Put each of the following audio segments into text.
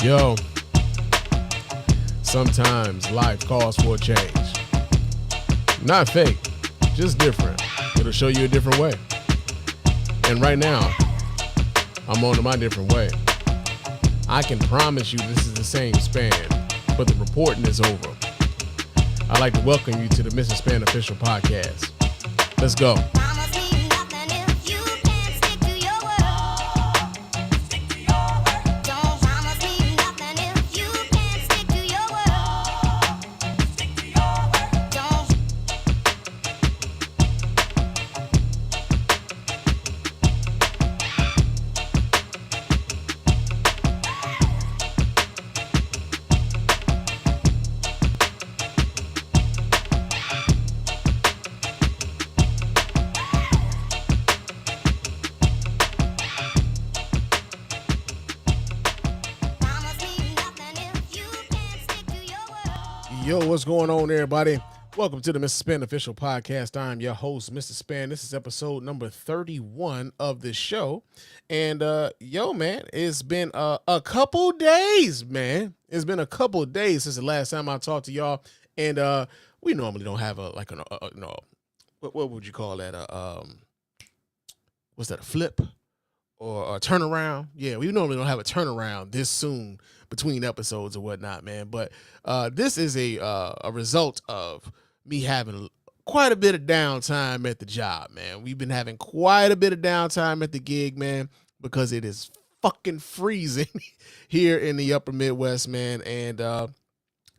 Yo, sometimes life calls for a change. Not fake, just different. It'll show you a different way. And right now, I'm on to my different way. I can promise you this is the same Spann, but the reporting is over. I'd like to welcome you to the Mr. Spann official podcast. Let's go. Yo, what's going on, everybody? Welcome to the Mr. Spann official podcast. I'm your host, Mr. Spann. This is episode number 31 of this show. And yo, man, it's been a couple days, man. It's been a couple days since the last time I talked to y'all. And we normally don't have what would you call that? What's that? A flip or a turnaround? Yeah, we normally don't have a turnaround this soon between episodes or whatnot, man. But this is a result of me having quite a bit of downtime at the job, man. We've been having quite a bit of downtime at the gig, man, because it is fucking freezing here in the upper Midwest, man. And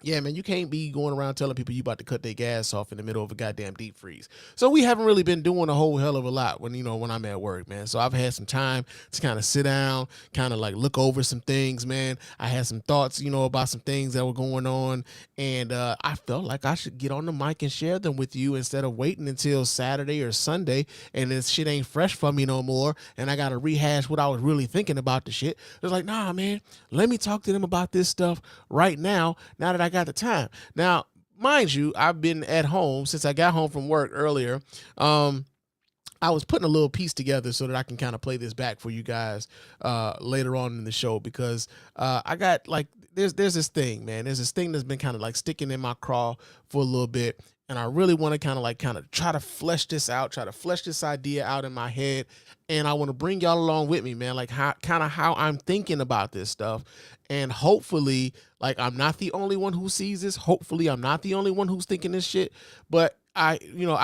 yeah, man, you can't be going around telling people you about to cut their gas off in the middle of a goddamn deep freeze. So we haven't really been doing a whole hell of a lot when I'm at work, man. So I've had some time to kind of sit down, kind of like look over some things, man. I had some thoughts, about some things that were going on. And I felt like I should get on the mic and share them with you instead of waiting until Saturday or Sunday and this shit ain't fresh for me no more. And I got to rehash what I was really thinking about the shit. It's like, nah, man, let me talk to them about this stuff right now that I got the time. Now, mind you, I've been at home since I got home from work earlier. I was putting a little piece together so that I can kind of play this back for you guys later on in the show because I got like there's this thing, man. There's this thing that's been kind of like sticking in my craw for a little bit, and I really want to kind of try to flesh this out, try to flesh this idea out in my head, and I want to bring y'all along with me, man. Like how I'm thinking about this stuff, and hopefully, like I'm not the only one who sees this. Hopefully, I'm not the only one who's thinking this shit, but I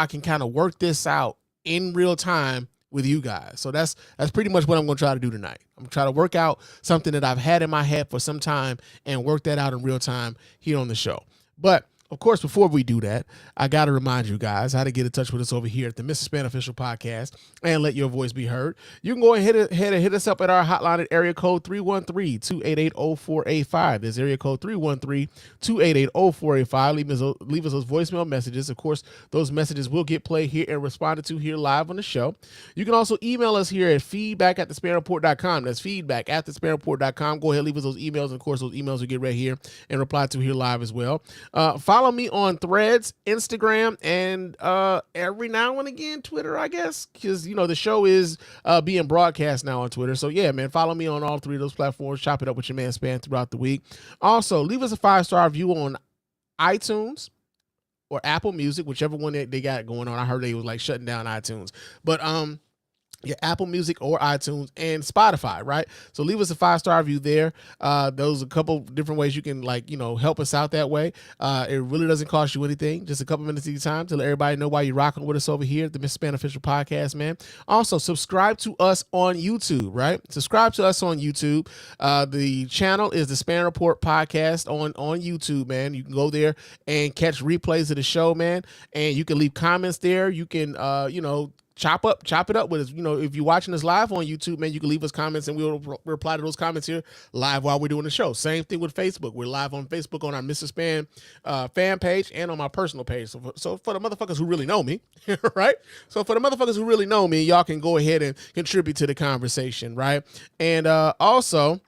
can kind of work this out in real time with you guys. So that's pretty much what I'm going to try to do tonight. I'm going to try to work out something that I've had in my head for some time and work that out in real time here on the show. But of course, before we do that, I got to remind you guys how to get in touch with us over here at the Mr. Spann official podcast and let your voice be heard. You can go ahead and hit us up at our hotline at area code 313-288-0485. There's area code 313-288-0485. Leave us those voicemail messages. Of course, those messages will get played here and responded to here live on the show. You can also email us here at feedback@thespannreport.com. That's feedback@thespannreport.com. Go ahead, leave us those emails. And of course, those emails will get read here and reply to here live as well. Follow me on Threads, Instagram, and every now and again Twitter, I guess, because the show is being broadcast now on Twitter. So yeah, man, follow me on all three of those platforms. Chop it up with your man Spann throughout the week. Also, leave us a 5-star review on iTunes or Apple Music, whichever one they got going on. I heard they was like shutting down iTunes, but yeah, Apple Music or iTunes and Spotify, right? So leave us a 5-star review there. Those are a couple different ways you can help us out that way. It really doesn't cost you anything. Just a couple minutes of your time to let everybody know why you're rocking with us over here at the Mr. Spann official podcast, man. Also, subscribe to us on YouTube, right? Subscribe to us on YouTube. The channel is the Spann Report podcast on YouTube, man. You can go there and catch replays of the show, man. And you can leave comments there. You can, chop it up with us. If you're watching us live on YouTube, man, you can leave us comments and we'll reply to those comments here live while we're doing the show. Same thing with Facebook. We're live on Facebook on our Mr. Spann fan page and on my personal page. So for the motherfuckers who really know me, right? So for the motherfuckers who really know me, y'all can go ahead and contribute to the conversation, right? And also,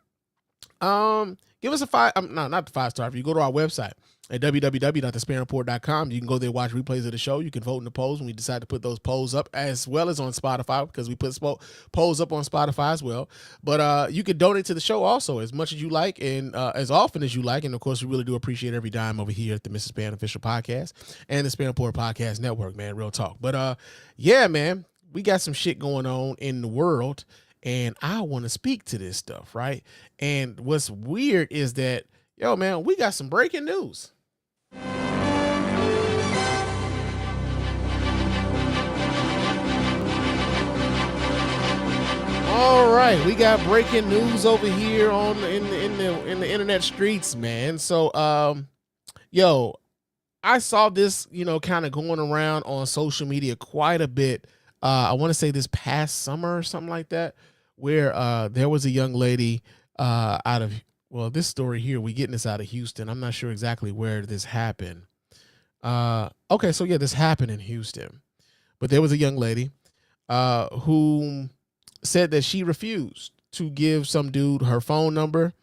give us a not the 5-star review. Go to our website. at www.thespanreport.com. You can go there, watch replays of the show. You can vote in the polls when we decide to put those polls up, as well as on Spotify, because we put polls up on Spotify as well. But you can donate to the show also as much as you like and as often as you like. And of course, we really do appreciate every dime over here at the Mrs. Spann Official Podcast and the Spann Report Podcast Network, man. Real talk. But yeah, man, we got some shit going on in the world, and I want to speak to this stuff, right? And what's weird is that, yo, man, we got some breaking news. All right, we got breaking news over here on in the internet streets, man. So, yo, I saw this, kind of going around on social media quite a bit. I want to say this past summer or something like that, where there was a young lady out of, well, this story here, we getting this out of Houston. I'm not sure exactly where this happened. Okay, so yeah, this happened in Houston, but there was a young lady who said that she refused to give some dude her phone number,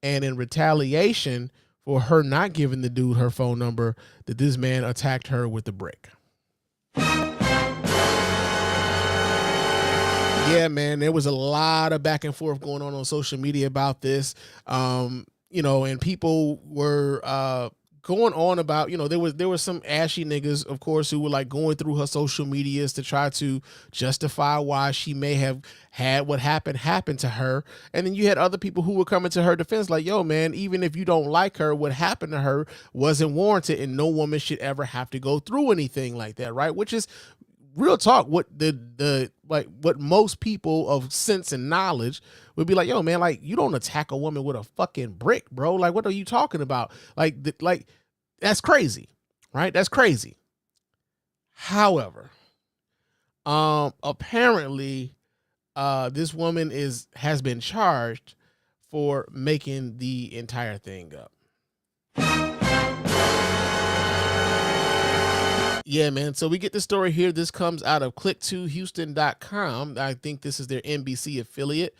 and in retaliation for her not giving the dude her phone number, that this man attacked her with a brick. Yeah, man, there was a lot of back and forth going on social media about this, and people were going on about, there was some ashy niggas, of course, who were like going through her social medias to try to justify why she may have had what happened to her. And then you had other people who were coming to her defense like, yo, man, even if you don't like her, what happened to her wasn't warranted, and no woman should ever have to go through anything like that, right? Which is real talk, what what most people of sense and knowledge would be like, yo, man, like, you don't attack a woman with a fucking brick, bro. Like, what are you talking about? Like that's crazy, right? That's crazy. However, apparently, this woman has been charged for making the entire thing up. Yeah, man. So we get the story here. This comes out of click2houston.com. I think this is their NBC affiliate.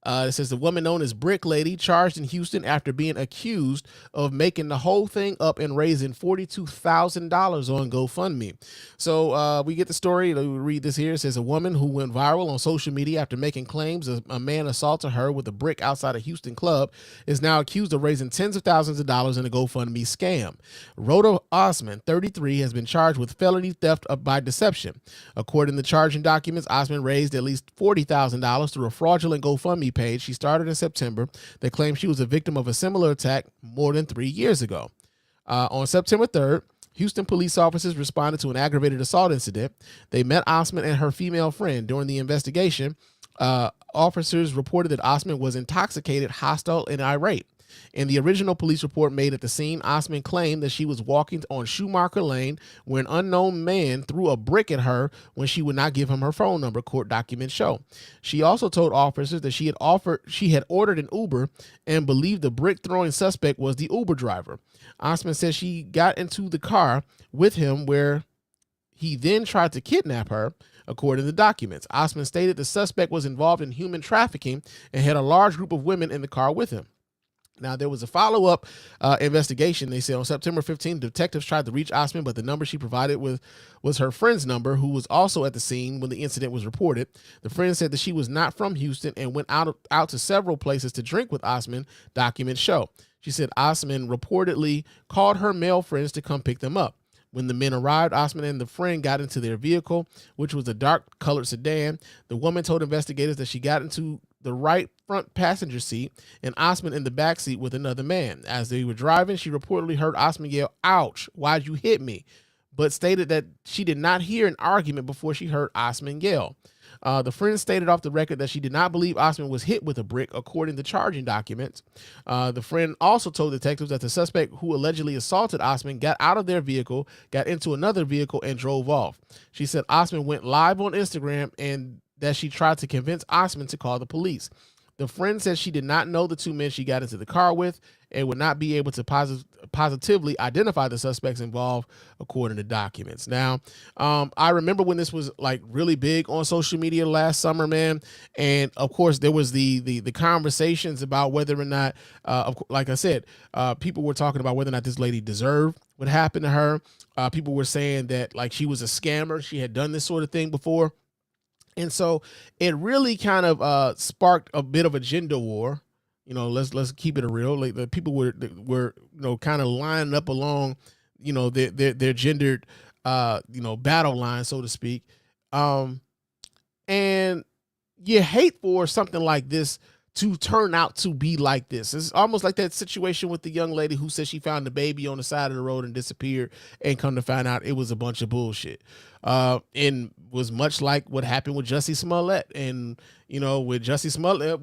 It says the woman known as Brick Lady charged in Houston after being accused of making the whole thing up and raising $42,000 on GoFundMe. So we get the story. We read this here. It says a woman who went viral on social media after making claims a man assaulted her with a brick outside a Houston club is now accused of raising tens of thousands of dollars in a GoFundMe scam. Rhoda Osman, 33, has been charged with felony theft by deception. According to charging documents, Osman raised at least $40,000 through a fraudulent GoFundMe page she started in September that claimed she was a victim of a similar attack more than 3 years ago. On September 3rd, Houston police officers responded to an aggravated assault incident. They met Osman and her female friend. During the investigation, officers reported that Osman was intoxicated, hostile, and irate. In the original police report made at the scene, Osman claimed that she was walking on Schumacher Lane when an unknown man threw a brick at her when she would not give him her phone number, court documents show. She also told officers that she had ordered an Uber and believed the brick-throwing suspect was the Uber driver. Osman said she got into the car with him where he then tried to kidnap her. According to the documents, Osman stated the suspect was involved in human trafficking and had a large group of women in the car with him. Now, there was a follow-up investigation. They said on September 15th, detectives tried to reach Osman, but the number she provided was her friend's number, who was also at the scene when the incident was reported. The friend said that she was not from Houston and went out to several places to drink with Osman, documents show. She said Osman reportedly called her male friends to come pick them up. When the men arrived, Osman and the friend got into their vehicle, which was a dark-colored sedan. The woman told investigators that she got into the right front passenger seat and Osman in the back seat with another man. As they were driving, she reportedly heard Osman yell, "Ouch, why'd you hit me?" but stated that she did not hear an argument before she heard Osman yell. The friend stated off the record that she did not believe Osman was hit with a brick, according to charging documents. The friend also told detectives that the suspect who allegedly assaulted Osman got out of their vehicle, got into another vehicle, and drove off. She said Osman went live on Instagram and that she tried to convince Osman to call the police. The friend said she did not know the two men she got into the car with and would not be able to positively identify the suspects involved, according to documents. Now, I remember when this was like really big on social media last summer, man. And of course, there was the conversations about whether or not, like I said, people were talking about whether or not this lady deserved what happened to her. People were saying that like she was a scammer. She had done this sort of thing before. And so it really kind of sparked a bit of a gender war. You know, let's keep it real. Like the people were kind of lining up along, their gendered battle line, so to speak. And you hate for something like this to turn out to be like this. It's almost like that situation with the young lady who said she found the baby on the side of the road and disappeared, and come to find out it was a bunch of bullshit. And was much like what happened with Jussie Smollett. And, with Jussie Smollett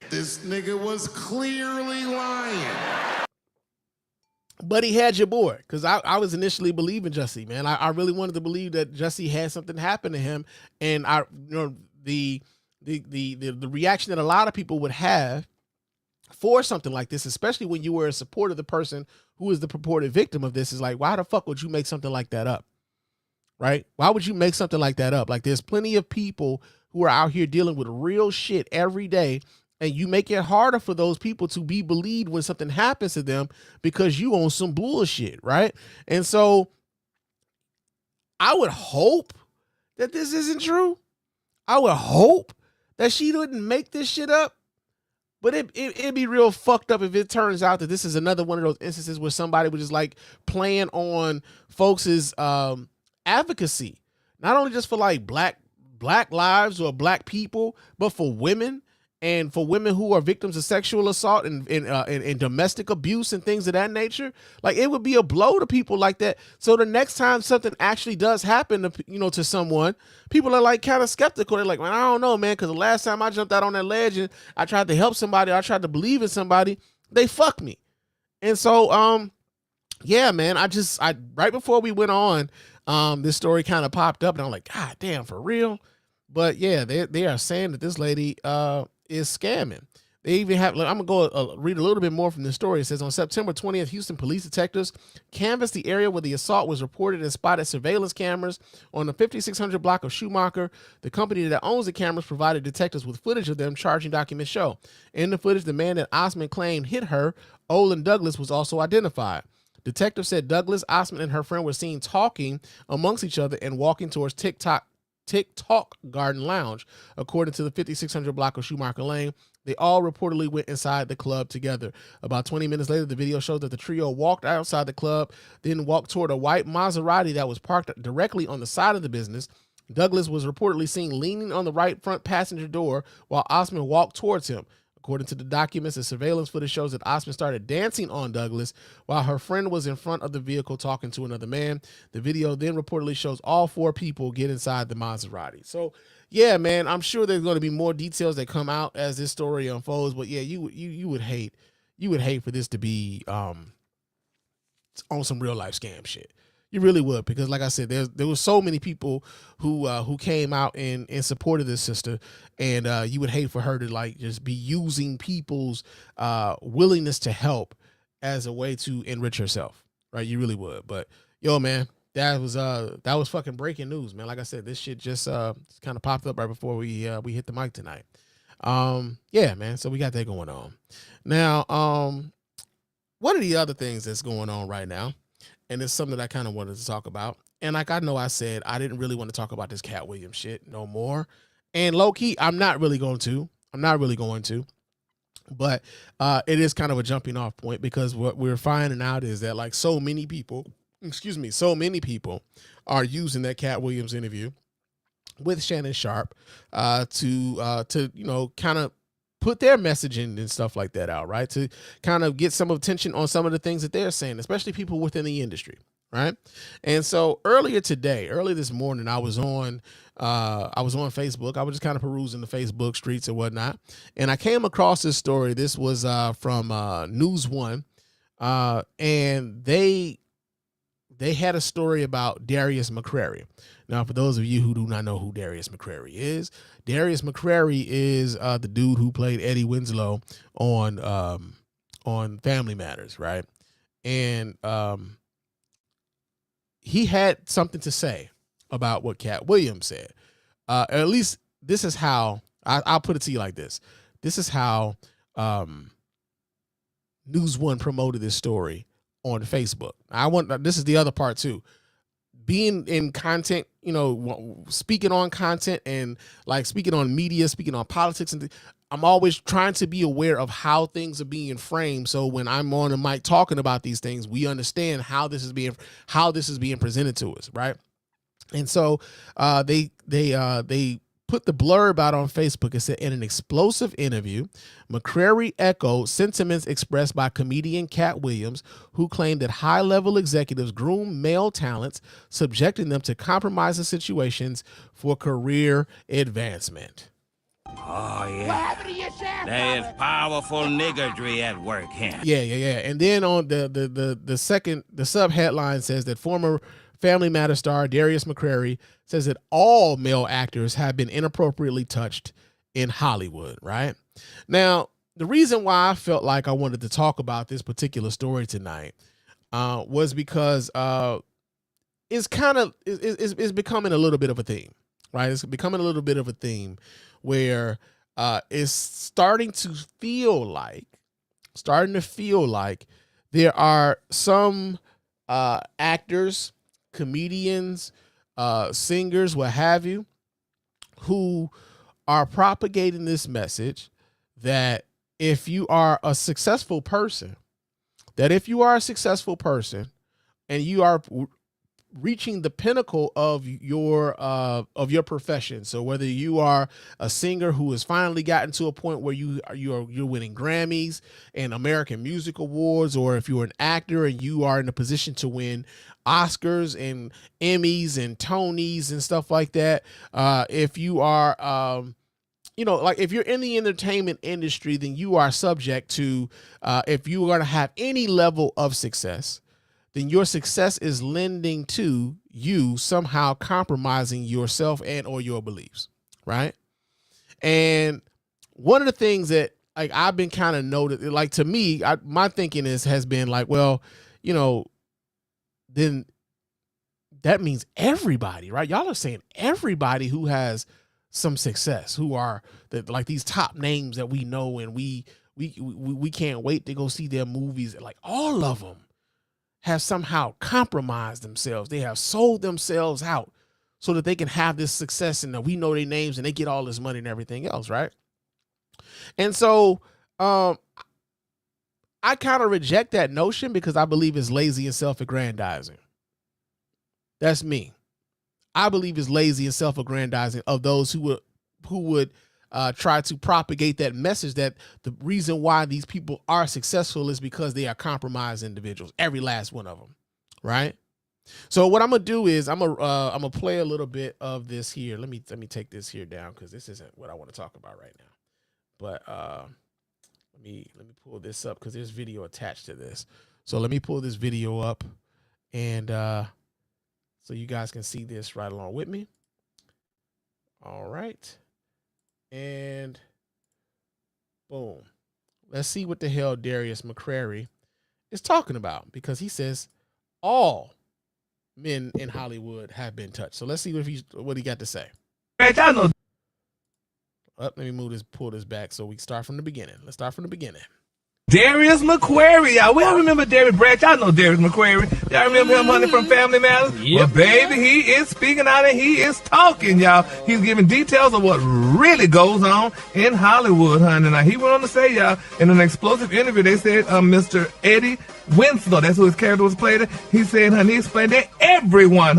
this nigga was clearly lying. But he had your boy, because I was initially believing Jussie, man. I really wanted to believe that Jussie had something happen to him. And the reaction that a lot of people would have for something like this, especially when you were a supporter of the person who is the purported victim of this, is like, why the fuck would you make something like that up? Right? Why would you make something like that up? Like, there's plenty of people who are out here dealing with real shit every day, and you make it harder for those people to be believed when something happens to them because you own some bullshit, right? And so I would hope that this isn't true. I would hope that she didn't make this shit up. But it'd be real fucked up if it turns out that this is another one of those instances where somebody was just like playing on folks' advocacy, not only just for like black lives or black people, but for women, and for women who are victims of sexual assault and domestic abuse and things of that nature. Like, it would be a blow to people like that. So the next time something actually does happen to, to someone, people are like kind of skeptical. They're like, man, I don't know, man. Cause the last time I jumped out on that ledge and I tried to help somebody, I tried to believe in somebody, they fucked me. And so, yeah, man, I right before we went on, this story kind of popped up and I'm like, God damn, for real. But yeah, they are saying that this lady, is scamming. They even have, I'm going to go read a little bit more from the story. It says, on September 20th, Houston police detectives canvassed the area where the assault was reported and spotted surveillance cameras on the 5600 block of Schumacher. The company that owns the cameras provided detectives with footage of them. Charging documents show. In the footage, the man that Osman claimed hit her, Olin Douglas, was also identified. Detectives said Douglas, Osman, and her friend were seen talking amongst each other and walking towards TikTok Garden Lounge. According to the 5600 block of Schumacher Lane, they all reportedly went inside the club together. About 20 minutes later, the video showed that the trio walked outside the club, then walked toward a white Maserati that was parked directly on the side of the business. Douglas was reportedly seen leaning on the right front passenger door while Osman walked towards him. According to the documents, the surveillance footage shows that Osman started dancing on Douglas while her friend was in front of the vehicle talking to another man. The video then reportedly shows all four people get inside the Maserati. So, yeah, man, I'm sure there's going to be more details that come out as this story unfolds. But yeah, you would hate for this to be on some real life scam shit. You really would, because like I said, there was so many people who came out in support of this sister, and you would hate for her to like just be using people's willingness to help as a way to enrich herself, right? You really would. But yo, man, that was fucking breaking news, man. Like I said, this shit just kind of popped up right before we hit the mic tonight. Yeah, man. So we got that going on. Now, one of the other things that's going on right now, and it's something that I kind of wanted to talk about. And like I know I said, I didn't really want to talk about this Cat Williams shit no more. And low key, I'm not really going to. But it is kind of a jumping off point, because what we're finding out is that like so many people are using that Cat Williams interview with Shannon Sharpe to kind of put their messaging and stuff like that out, right? To kind of get some attention on some of the things that they're saying, especially people within the industry, right? And so early this morning, I was on Facebook. I was just kind of perusing the Facebook streets and whatnot, and I came across this story. This was from News One, and they they had a story about Darius McCrary. Now, for those of you who do not know who Darius McCrary is the dude who played Eddie Winslow on Family Matters, right? And he had something to say about what Cat Williams said. At least this is how I'll put it to you like this. This is how News One promoted this story on Facebook. This is the other part too. Being in content, speaking on content and like speaking on media, speaking on politics, and I'm always trying to be aware of how things are being framed. So when I'm on the mic talking about these things, we understand how this is being presented to us, right? And so they put the blurb out on Facebook. It said, in an explosive interview, McCrary echoed sentiments expressed by comedian Cat Williams, who claimed that high-level executives groom male talents, subjecting them to compromising situations for career advancement. Oh, yeah. What happened to your shaft? There is powerful niggardry at work here. Yeah. And then on the sub-headline says that former Family Matters star Darius McCrary says that all male actors have been inappropriately touched in Hollywood, right? Now, the reason why I felt like I wanted to talk about this particular story tonight was because it's becoming a little bit of a theme, right? It's becoming a little bit of a theme where it's starting to feel like there are some actors, comedians, singers, what have you, who are propagating this message that if you are a successful person and you are reaching the pinnacle of your profession, so whether you are a singer who has finally gotten to a point where you're winning Grammys and American Music Awards, or if you're an actor and you are in a position to win Oscars and Emmys and Tonys and stuff like that, if you are if you're in the entertainment industry, then you are subject to if you are going to have any level of success, then your success is lending to you somehow compromising yourself and or your beliefs, right? And one of the things that I've been kind of noticed, to me, my thinking has been like, well, then that means everybody, right? Y'all are saying everybody who has some success, who are these top names that we know and we can't wait to go see their movies, like all of them have somehow compromised themselves. They have sold themselves out so that they can have this success, and we know their names and they get all this money and everything else, right? And so I kind of reject that notion because I believe it's lazy and self-aggrandizing. That's me. I believe it's lazy and self-aggrandizing of those who would try to propagate that message that the reason why these people are successful is because they are compromised individuals, every last one of them, right? So what I'm gonna do is I'm gonna play a little bit of this here. Let me take this here down because this isn't what I want to talk about right now. But let me pull this up because there's video attached to this. So let me pull this video up and so you guys can see this right along with me. All right. And boom. Let's see what the hell Darius McCrary is talking about, because he says all men in Hollywood have been touched. So let's see what he got to say. Let me pull this back so we can start from the beginning. Let's start from the beginning. Darius McCrary, y'all. We all remember Darius Branch. Y'all know Darius McCrary. Y'all remember him, honey, from Family Matters? Yep. Well, baby, he is speaking out and he is talking, y'all. He's giving details of what really goes on in Hollywood, honey. Now, he went on to say, y'all, in an explosive interview, they said Mr. Eddie Winslow, that's who his character was played. He said, honey, he explained that everyone,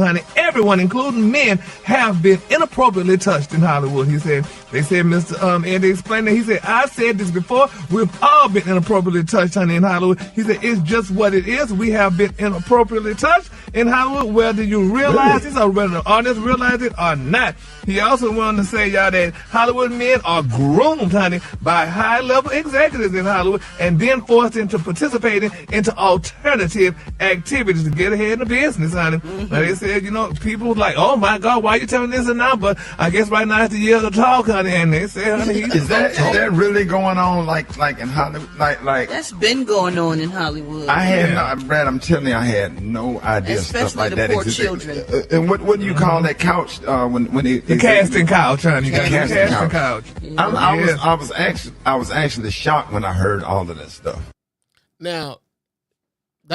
including men, have been inappropriately touched in Hollywood. He said, they said, Mr. Eddie explained that. He said, I said this before, we've all been inappropriately touched, honey, in Hollywood. He said, it's just what it is. We have been inappropriately touched. in Hollywood, whether you realize this or whether the audience realize it or not. He also wanted to say, y'all, that Hollywood men are groomed, honey, by high-level executives in Hollywood and then forced into participating into alternative activities to get ahead in the business, honey. Now, they said, you know, people was like, oh, my God, why are you telling this and now? But I guess right now it's the year to talk, honey. And they said, honey, is that really going on like in Hollywood? Like that's been going on in Hollywood. I had no, Brad, I'm telling you, I had no idea especially stuff like the that poor existed. children. And what do you call that couch when it the casting couch, honey. The casting couch. Yeah. I was actually shocked when I heard all of that stuff. Now,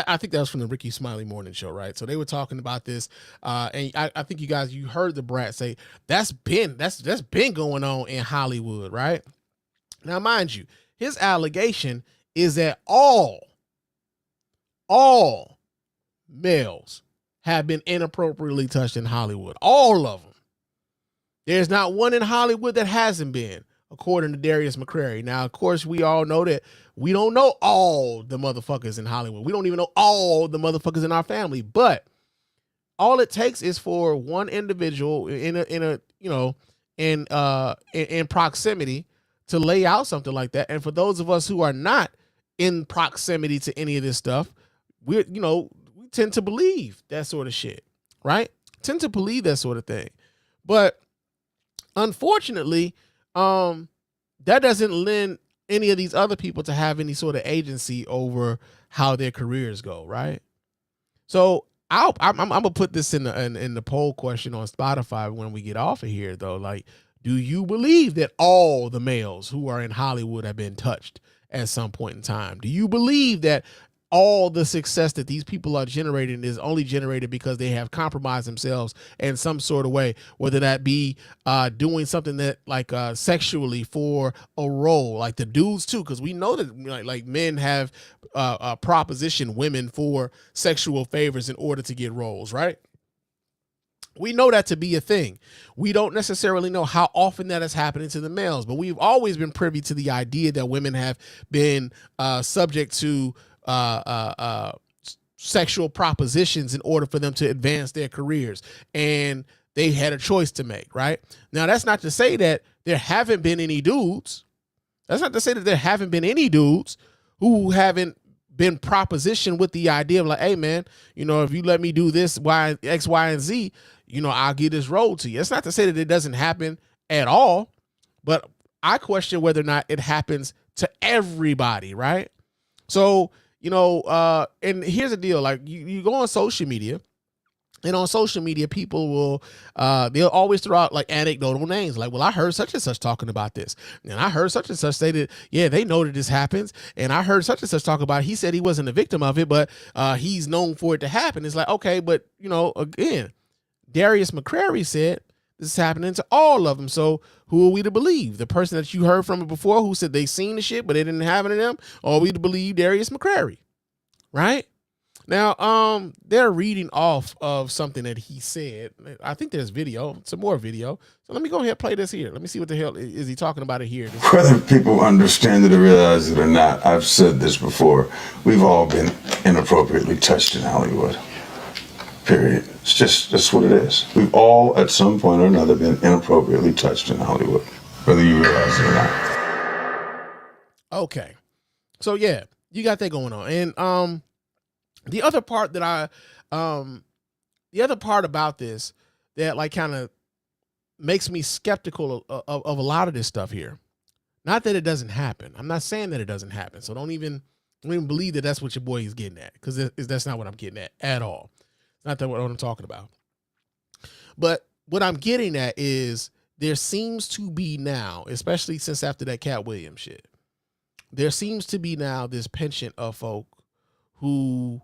I think that was from the Ricky Smiley Morning Show, right? So they were talking about this, and I think you heard the brat say that's been going on in Hollywood, right? Now, mind you, his allegation is that all males have been inappropriately touched in Hollywood. All of them. There's not one in Hollywood that hasn't been, according to Darius McCrary. Now, of course, we all know that we don't know all the motherfuckers in Hollywood. We don't even know all the motherfuckers in our family. But all it takes is for one individual in proximity to lay out something like that. And for those of us who are not in proximity to any of this stuff, we tend to believe that sort of shit, right? Tend to believe that sort of thing. But unfortunately, that doesn't lend any of these other people to have any sort of agency over how their careers go, right? So I'm gonna put this in the poll question on Spotify when we get off of here, though. Like, do you believe that all the males who are in Hollywood have been touched at some point in time? Do you believe that all the success that these people are generating is only generated because they have compromised themselves in some sort of way, whether that be doing something that like sexually for a role, like the dudes too, because we know that like men have propositioned women for sexual favors in order to get roles, right? We know that to be a thing. We don't necessarily know how often that is happening to the males, but we've always been privy to the idea that women have been subject to sexual propositions in order for them to advance their careers, and they had a choice to make, right? Now, that's not to say that there haven't been any dudes. That's not to say that there haven't been any dudes who haven't been propositioned with the idea of like, hey man, if you let me do this, X, Y, and Z, I'll give this role to you. It's not to say that it doesn't happen at all, but I question whether or not it happens to everybody, right? So, and here's the deal, like you go on social media, and on social media, people will, they'll always throw out like anecdotal names. Like, well, I heard such and such talking about this. And I heard such and such say that, yeah, they know that this happens. And I heard such and such talk about it. He said he wasn't a victim of it, but he's known for it to happen. It's like, okay, but, again, Darius McCrary said this is happening to all of them. So who are we to believe? The person that you heard from before who said they seen the shit, but they didn't have it in them? Or are we to believe Darius McCrary? Right? Now, they're reading off of something that he said. I think there's video, some more video. So let me go ahead and play this here. Let me see what the hell is he talking about it here. Whether people understand it or realize it or not, I've said this before. We've all been inappropriately touched in Hollywood. Period. That's what it is. We've all, at some point or another, been inappropriately touched in Hollywood, whether you realize it or not. Okay. So yeah, you got that going on. And the other part that the other part about this that like kind of makes me skeptical of a lot of this stuff here. Not that it doesn't happen. I'm not saying that it doesn't happen. So don't even believe that that's what your boy is getting at, because that's not what I'm getting at all. Not that what I'm talking about. But what I'm getting at is there seems to be now, especially since after that Cat Williams shit, there seems to be now this penchant of folk who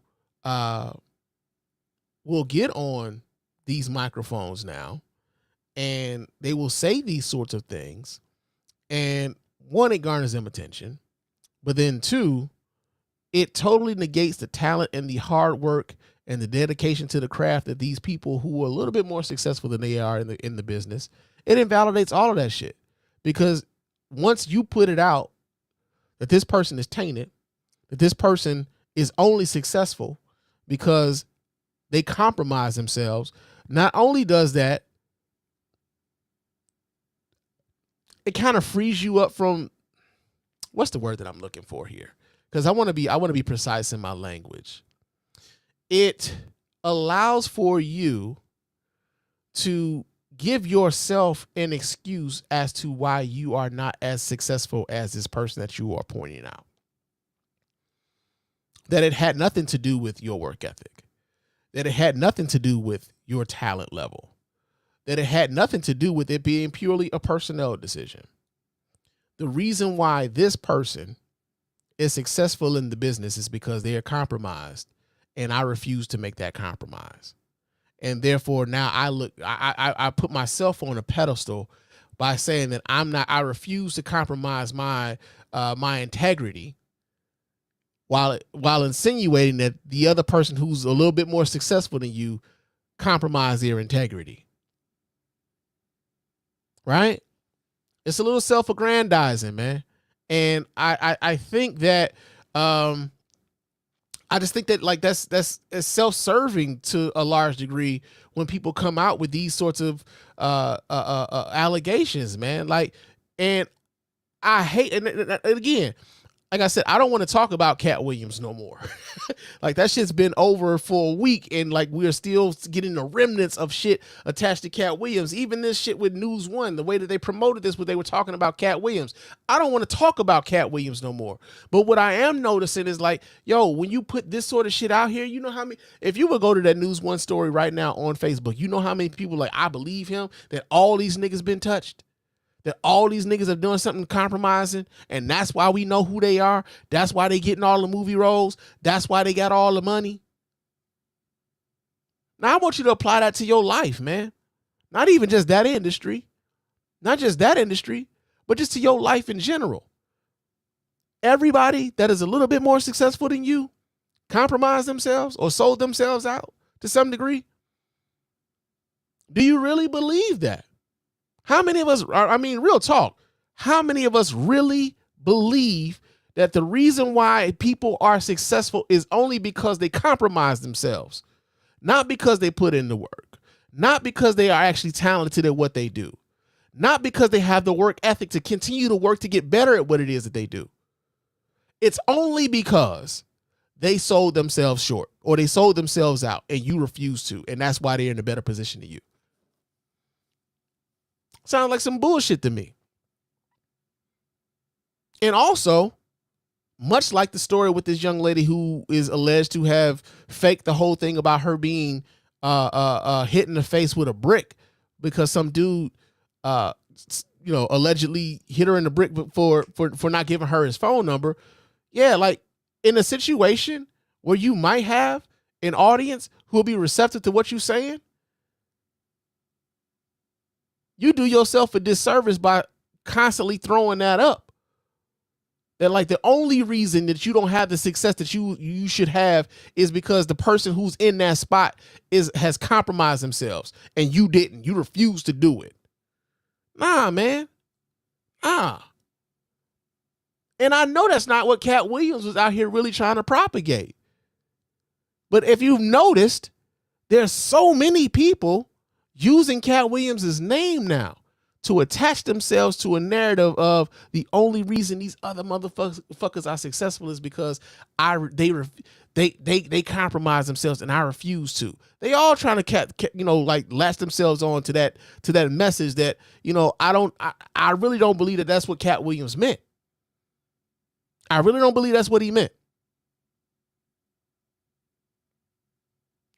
will get on these microphones now and they will say these sorts of things. And one, it garners them attention. But then two, it totally negates the talent and the hard work and the dedication to the craft that these people who are a little bit more successful than they are in the business, it invalidates all of that shit. Because once you put it out that this person is tainted, that this person is only successful because they compromise themselves, not only does that, it kind of frees you up from, what's the word that I'm looking for here? Because I want to be precise in my language. It allows for you to give yourself an excuse as to why you are not as successful as this person that you are pointing out. That it had nothing to do with your work ethic. That it had nothing to do with your talent level. That it had nothing to do with it being purely a personnel decision. The reason why this person is successful in the business is because they are compromised, and I refuse to make that compromise. And therefore now I put myself on a pedestal by saying that I refuse to compromise my integrity while insinuating that the other person who's a little bit more successful than you compromise their integrity. Right? It's a little self-aggrandizing, man. And I think that I just think that like that's self-serving to a large degree when people come out with these sorts of allegations, man. Like, and I hate, and again, like I said, I don't want to talk about Cat Williams no more. Like that shit's been over for a week, and like we're still getting the remnants of shit attached to Cat Williams. Even this shit with News One, the way that they promoted this, when they were talking about Cat Williams. I don't want to talk about Cat Williams no more. But what I am noticing is like, yo, when you put this sort of shit out here, you know how many, if you would go to that News One story right now on Facebook, you know how many people like, I believe him, that all these niggas been touched. That all these niggas are doing something compromising, and that's why we know who they are. That's why they getting all the movie roles. That's why they got all the money. Now I want you to apply that to your life, man. Not even just that industry. Not just that industry, but just to your life in general. Everybody that is a little bit more successful than you compromised themselves or sold themselves out to some degree. Do you really believe that? How many of us, I mean, real talk, how many of us really believe that the reason why people are successful is only because they compromise themselves? Not because they put in the work, not because they are actually talented at what they do, not because they have the work ethic to continue to work to get better at what it is that they do. It's only because they sold themselves short or they sold themselves out and you refuse to, and that's why they're in a better position than you. Sounds like some bullshit to me. And also, much like the story with this young lady who is alleged to have faked the whole thing about her being hit in the face with a brick because some dude allegedly hit her in the brick for not giving her his phone number. Yeah, like in a situation where you might have an audience who will be receptive to what you're saying, you do yourself a disservice by constantly throwing that up. That like the only reason that you don't have the success that you should have is because the person who's in that spot has compromised themselves and you didn't. You refused to do it. Nah, man. And I know that's not what Cat Williams was out here really trying to propagate. But if you've noticed, there's so many people using Cat Williams' name now to attach themselves to a narrative of the only reason these other motherfuckers are successful is because they compromise themselves and I refuse to. They all trying to latch themselves on to that message that, I really don't believe that that's what Cat Williams meant. I really don't believe that's what he meant.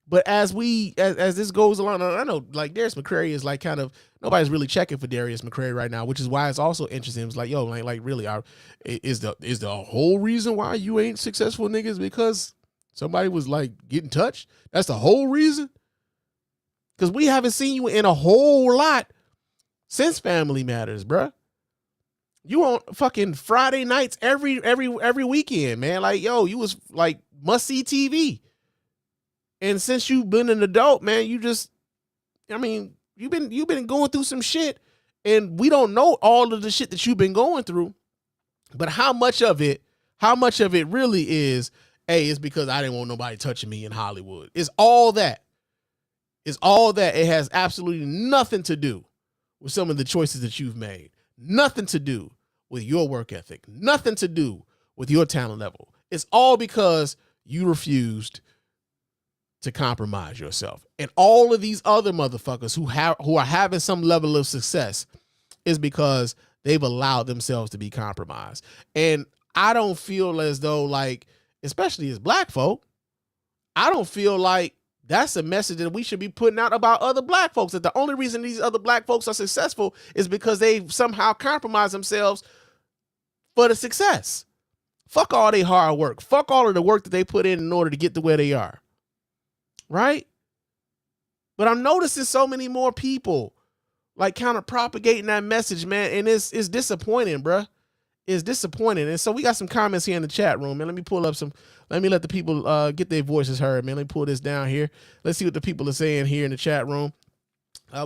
But as this goes along, I know like Darius McCrary is like kind of, nobody's really checking for Darius McCrary right now, which is why it's also interesting. It's like, yo, like really, is the whole reason why you ain't successful, niggas, because somebody was like getting touched? That's the whole reason? Because we haven't seen you in a whole lot since Family Matters, bruh. You on fucking Friday nights every weekend, man. Like, yo, you was like must see TV. And since you've been an adult, man, you've been going through some shit, and we don't know all of the shit that you've been going through. But how much of it really is, hey, it's because I didn't want nobody touching me in Hollywood. It's all that. It's all that. It has absolutely nothing to do with some of the choices that you've made. Nothing to do with your work ethic. Nothing to do with your talent level. It's all because you refused to compromise yourself. And all of these other motherfuckers who are having some level of success is because they've allowed themselves to be compromised. And I don't feel as though, like, especially as black folk, I don't feel like that's a message that we should be putting out about other black folks. That the only reason these other black folks are successful is because they've somehow compromised themselves for the success. Fuck all their hard work. Fuck all of the work that they put in order to get to where they are. Right? But I'm noticing so many more people like kind of propagating that message, man. And it's disappointing, bruh. It's disappointing. And so we got some comments here in the chat room, man. Let me let the people get their voices heard, man. Let me pull this down here. Let's see what the people are saying here in the chat room.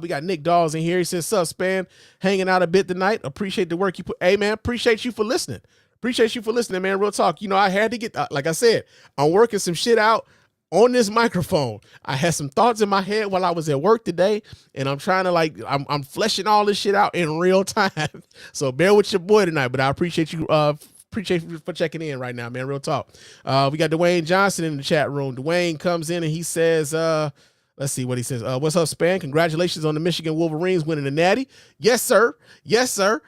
We got Nick Dawes in here. He says, "Sup, Spann? Hanging out a bit tonight. Appreciate the work you put." Hey, man, appreciate you for listening. Appreciate you for listening, man. Real talk. You know, I had to get, like I said, I'm working some shit out on this microphone. I had some thoughts in my head while I was at work today, and I'm trying to I'm fleshing all this shit out in real time. So bear with your boy tonight, but I appreciate you for checking in right now, man. Real talk. We got Dwayne Johnson in the chat room. Dwayne comes in and he says, let's see what he says. "What's up, Spann? Congratulations on the Michigan Wolverines winning the Natty." Yes, sir. Yes, sir.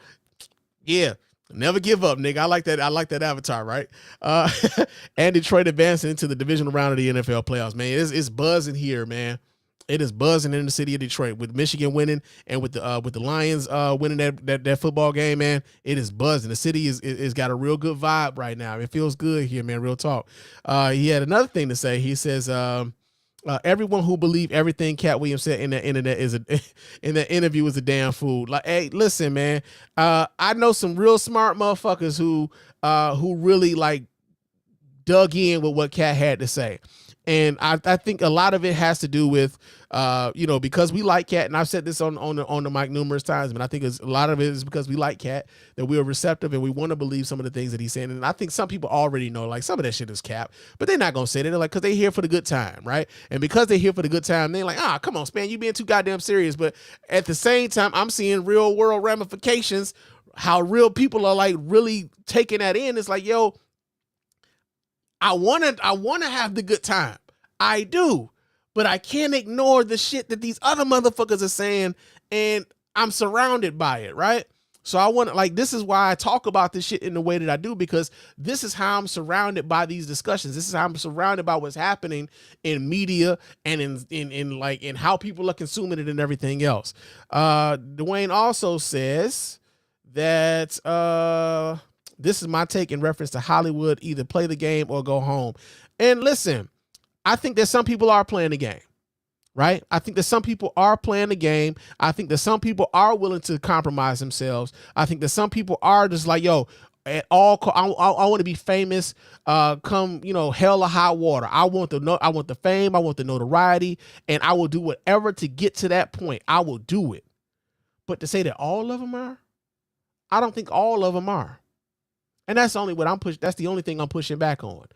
Yeah. Never give up, nigga. I like that. I like that avatar, right? And Detroit advancing into the divisional round of the NFL playoffs, man. It's buzzing here, man. It is buzzing in the city of Detroit with Michigan winning and with the Lions winning that football game, man. It is buzzing. The city is got a real good vibe right now. It feels good here, man. Real talk. He had another thing to say. He says, "Everyone who believed everything Cat Williams said in the internet in the interview is a damn fool." Like, hey, listen, man. I know some real smart motherfuckers who really like dug in with what Cat had to say. And I think a lot of it has to do with, because we like Cat, and I've said this on the mic numerous times, but I think a lot of it is because we like Cat, that we are receptive and we want to believe some of the things that he's saying. And I think some people already know, like, some of that shit is cap, but they're not going to say that. They're like, because they're here for the good time, right? And because they're here for the good time, they're like, come on, Spann, you being too goddamn serious. But at the same time, I'm seeing real world ramifications, how real people are like really taking that in. It's like, yo, I want to have the good time. I do. But I can't ignore the shit that these other motherfuckers are saying, and I'm surrounded by it, right? So I want to, like, this is why I talk about this shit in the way that I do, because this is how I'm surrounded by these discussions. This is how I'm surrounded by what's happening in media and in how people are consuming it and everything else. Dwayne also says that this is my take in reference to Hollywood: either play the game or go home. And listen, I think that some people are playing the game, right? I think that some people are playing the game. I think that some people are willing to compromise themselves. I think that some people are just like, yo, at all, I want to be famous. Come, hell or high water. I want the fame. I want the notoriety, and I will do whatever to get to that point. I will do it. But to say that all of them are, I don't think all of them are. And that's only what I'm pushing. That's the only thing I'm pushing back on.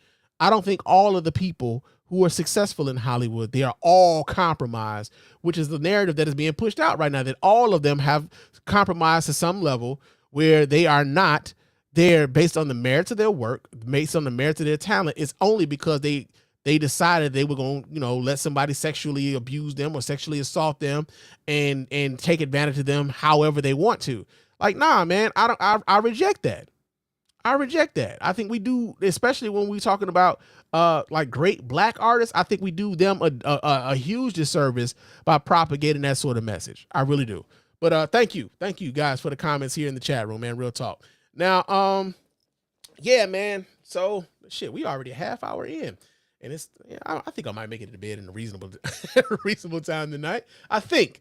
I don't think all of the people who are successful in Hollywood, they are all compromised, which is the narrative that is being pushed out right now, that all of them have compromised to some level where they are not there based on the merits of their work, based on the merits of their talent. It's only because they decided they were going to, let somebody sexually abuse them or sexually assault them and take advantage of them however they want to. Like, nah, man, I reject that. I reject that. I think we do, especially when we're talking about like great black artists. I think we do them a huge disservice by propagating that sort of message. I really do. But thank you guys for the comments here in the chat room, man. Real talk. Now, yeah, man. So shit, we already a half hour in, and it's. I think I might make it to bed in a reasonable time tonight. I think.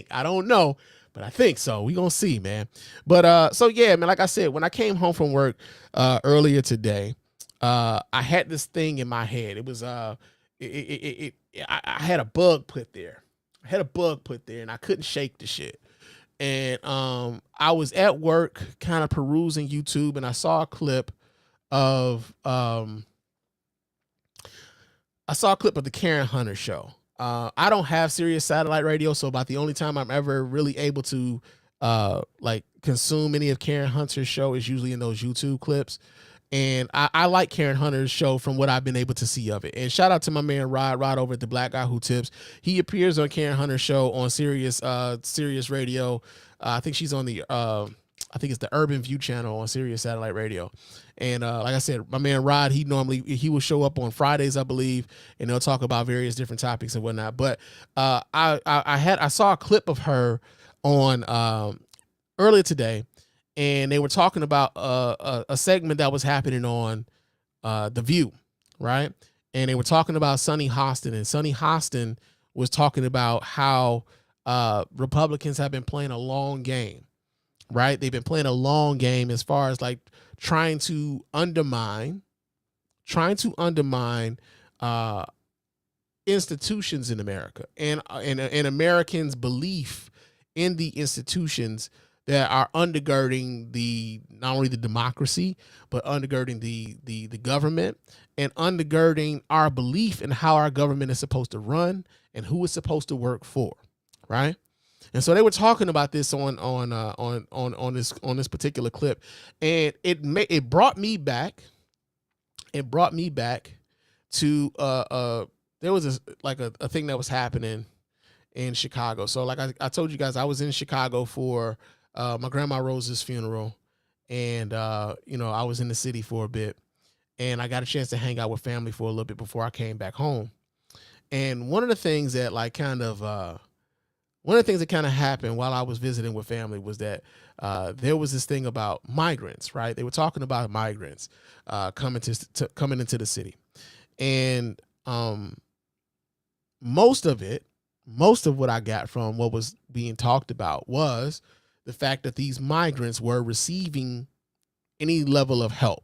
I don't know. But I think so. We gonna see, man. But so yeah, man. Like I said, when I came home from work earlier today, I had this thing in my head. It was I had a bug put there. And I couldn't shake the shit. And I was at work, kind of perusing YouTube, and I saw a clip of the Karen Hunter show. I don't have Sirius satellite radio, so about the only time I'm ever really able to like consume any of Karen Hunter's show is usually in those YouTube clips. And I like Karen Hunter's show from what I've been able to see of it. And shout out to my man Rod over at the Black Guy Who Tips. He appears on Karen Hunter's show on Sirius Radio. I think she's on the I think it's the Urban View channel on Sirius Satellite Radio. And like I said, my man Rod, he will show up on Fridays, I believe, and they'll talk about various different topics and whatnot. But I saw a clip of her on earlier today, and they were talking about a segment that was happening on The View, right? And they were talking about Sonny Hostin, and Sonny Hostin was talking about how Republicans have been playing a long game, right? They've been playing a long game as far as like trying to undermine institutions in America and Americans' belief in the institutions that are undergirding not only the democracy, but undergirding the government and undergirding our belief in how our government is supposed to run and who it's supposed to work for, right? And so they were talking about this on this particular clip, and it brought me back. It brought me back to there was a thing that was happening in Chicago. So like I told you guys, I was in Chicago for my grandma Rose's funeral, and I was in the city for a bit, and I got a chance to hang out with family for a little bit before I came back home. And one of the things that kind of happened while I was visiting with family was that there was this thing about migrants, right? They were talking about migrants coming into the city, and most of what I got from what was being talked about was the fact that these migrants were receiving any level of help,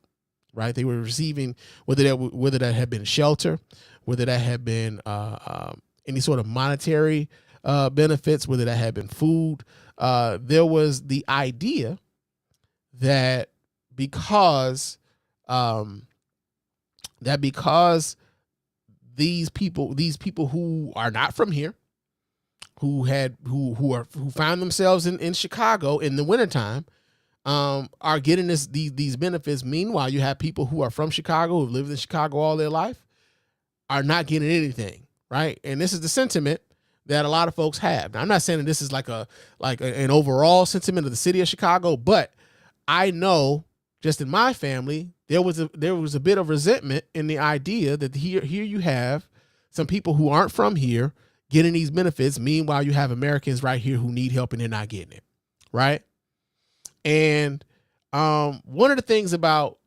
right? They were receiving whether that had been shelter, whether that had been any sort of monetary benefits, whether that had been food. There was the idea that because these people who are not from here, who found themselves in Chicago in the wintertime, are getting these benefits. Meanwhile, you have people who are from Chicago, who've lived in Chicago all their life, are not getting anything, right? And this is the sentiment that a lot of folks have. Now, I'm not saying that this is like an overall sentiment of the city of Chicago, but I know just in my family, there was a bit of resentment in the idea that here you have some people who aren't from here getting these benefits. Meanwhile, you have Americans right here who need help and they're not getting it, right? And one of the things about,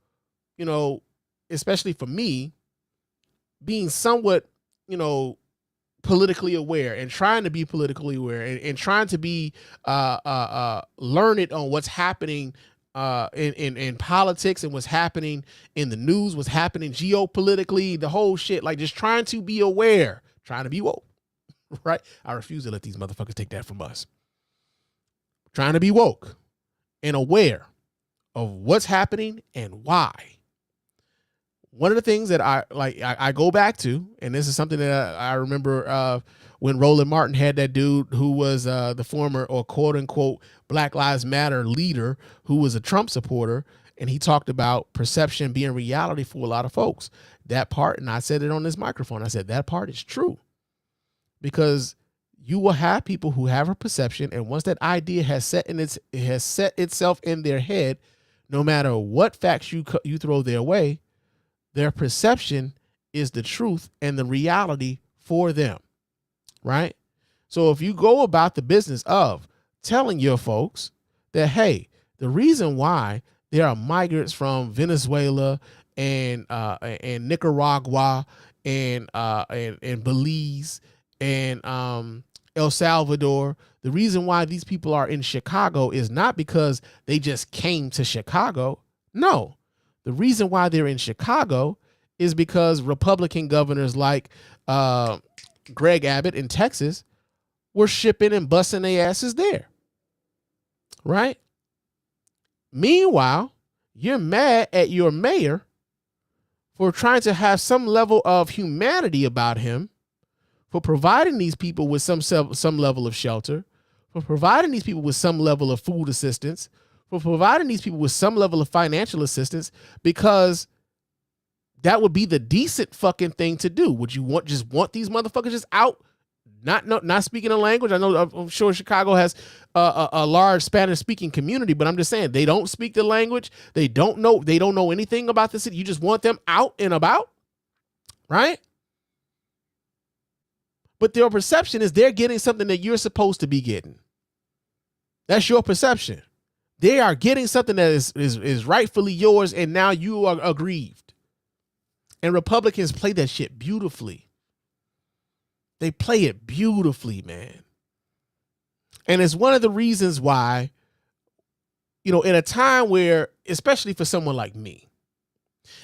especially for me, being somewhat, politically aware and trying to be politically aware and trying to be learned on what's happening in politics and what's happening in the news, what's happening geopolitically, the whole shit, like just trying to be aware, trying to be woke, right? I refuse to let these motherfuckers take that from us. Trying to be woke and aware of what's happening and why. One of the things that I go back to, and this is something that I remember when Roland Martin had that dude who was the former or quote unquote Black Lives Matter leader who was a Trump supporter, and he talked about perception being reality for a lot of folks. That part, and I said it on this microphone, I said that part is true, because you will have people who have a perception, and once that idea has set itself in their head, no matter what facts you throw their way, their perception is the truth and the reality for them, right? So if you go about the business of telling your folks that, hey, the reason why there are migrants from Venezuela and Nicaragua and Belize and El Salvador, the reason why these people are in Chicago is not because they just came to Chicago. No. The reason why they're in Chicago is because Republican governors like Greg Abbott in Texas were shipping and busting their asses there, right? Meanwhile, you're mad at your mayor for trying to have some level of humanity about him, for providing these people with some level of shelter, for providing these people with some level of food assistance, for providing these people with some level of financial assistance, because that would be the decent fucking thing to do. Would you want these motherfuckers just out, not speaking a language? I know, I'm sure Chicago has a large Spanish speaking community, but I'm just saying they don't speak the language. They don't know anything about the city. You just want them out and about, right? But their perception is they're getting something that you're supposed to be getting. That's your perception. They are getting something that is rightfully yours, and now you are aggrieved. And Republicans play that shit beautifully. They play it beautifully, man. And it's one of the reasons why, in a time where, especially for someone like me,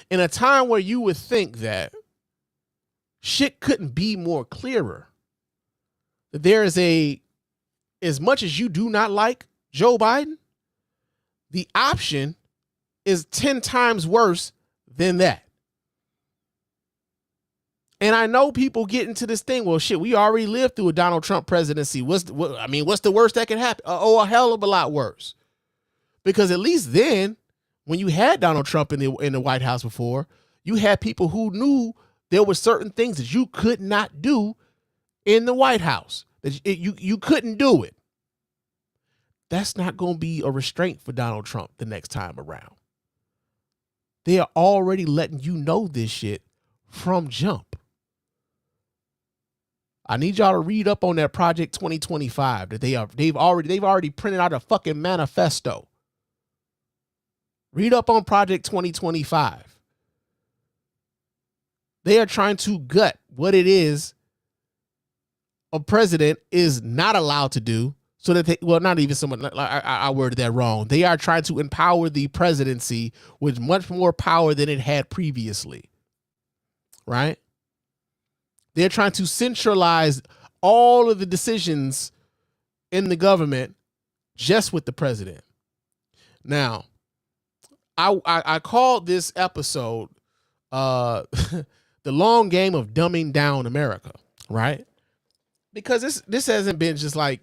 in a time where you would think that shit couldn't be more clearer, that there is as much as you do not like Joe Biden, the option is 10 times worse than that. And I know people get into this thing, well, shit, we already lived through a Donald Trump presidency. What's the worst that could happen? A hell of a lot worse. Because at least then, when you had Donald Trump in the White House before, you had people who knew there were certain things that you could not do in the White House. That you couldn't do it. That's not going to be a restraint for Donald Trump the next time around. They are already letting you know this shit from jump. I need y'all to read up on that Project 2025 that they've already printed out a fucking manifesto. Read up on Project 2025. They are trying to gut what it is a president is not allowed to do, so that not even someone, I worded that wrong. They are trying to empower the presidency with much more power than it had previously. Right? They're trying to centralize all of the decisions in the government just with the president. Now, I called this episode the long game of dumbing down America, right? Because this hasn't been just like,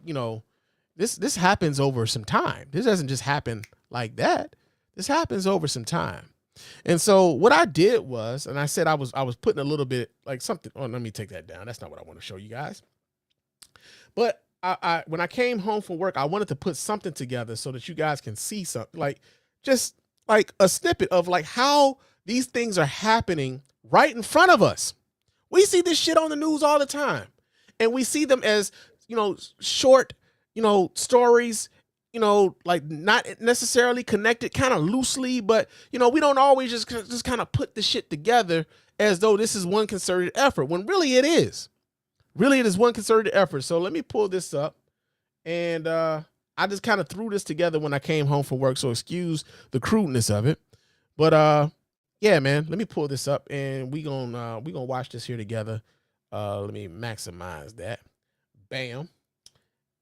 this happens over some time. This doesn't just happen like that. This happens over some time. And so what I did was, and I said I was putting a little bit like something. Oh, let me take that down. That's not what I want to show you guys. But I when I came home from work, I wanted to put something together so that you guys can see something, like just like a snippet of like how these things are happening right in front of us. We see this shit on the news all the time, and we see them as, short, stories, like not necessarily connected, kind of loosely, but, we don't always just kind of put the shit together as though this is one concerted effort, when really it is. Really, it is one concerted effort. So let me pull this up. And I just kind of threw this together when I came home from work, so excuse the crudeness of it. But yeah, man, let me pull this up, and we gonna watch this here together. Let me maximize that. Bam.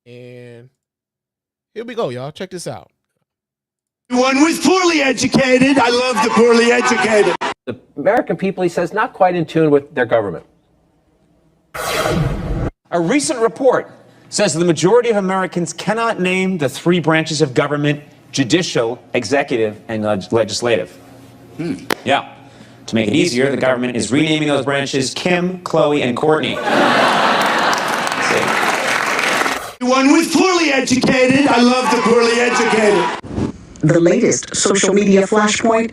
And here we go, y'all. Check this out. One was poorly educated. I love the poorly educated. The American people, he says, not quite in tune with their government. A recent report says the majority of Americans cannot name the three branches of government: judicial, executive, and legislative. Yeah. To make it easier, the government is renaming those branches Kim, Chloe, and Courtney. One was poorly educated. I love the poorly educated. The latest social media flashpoint,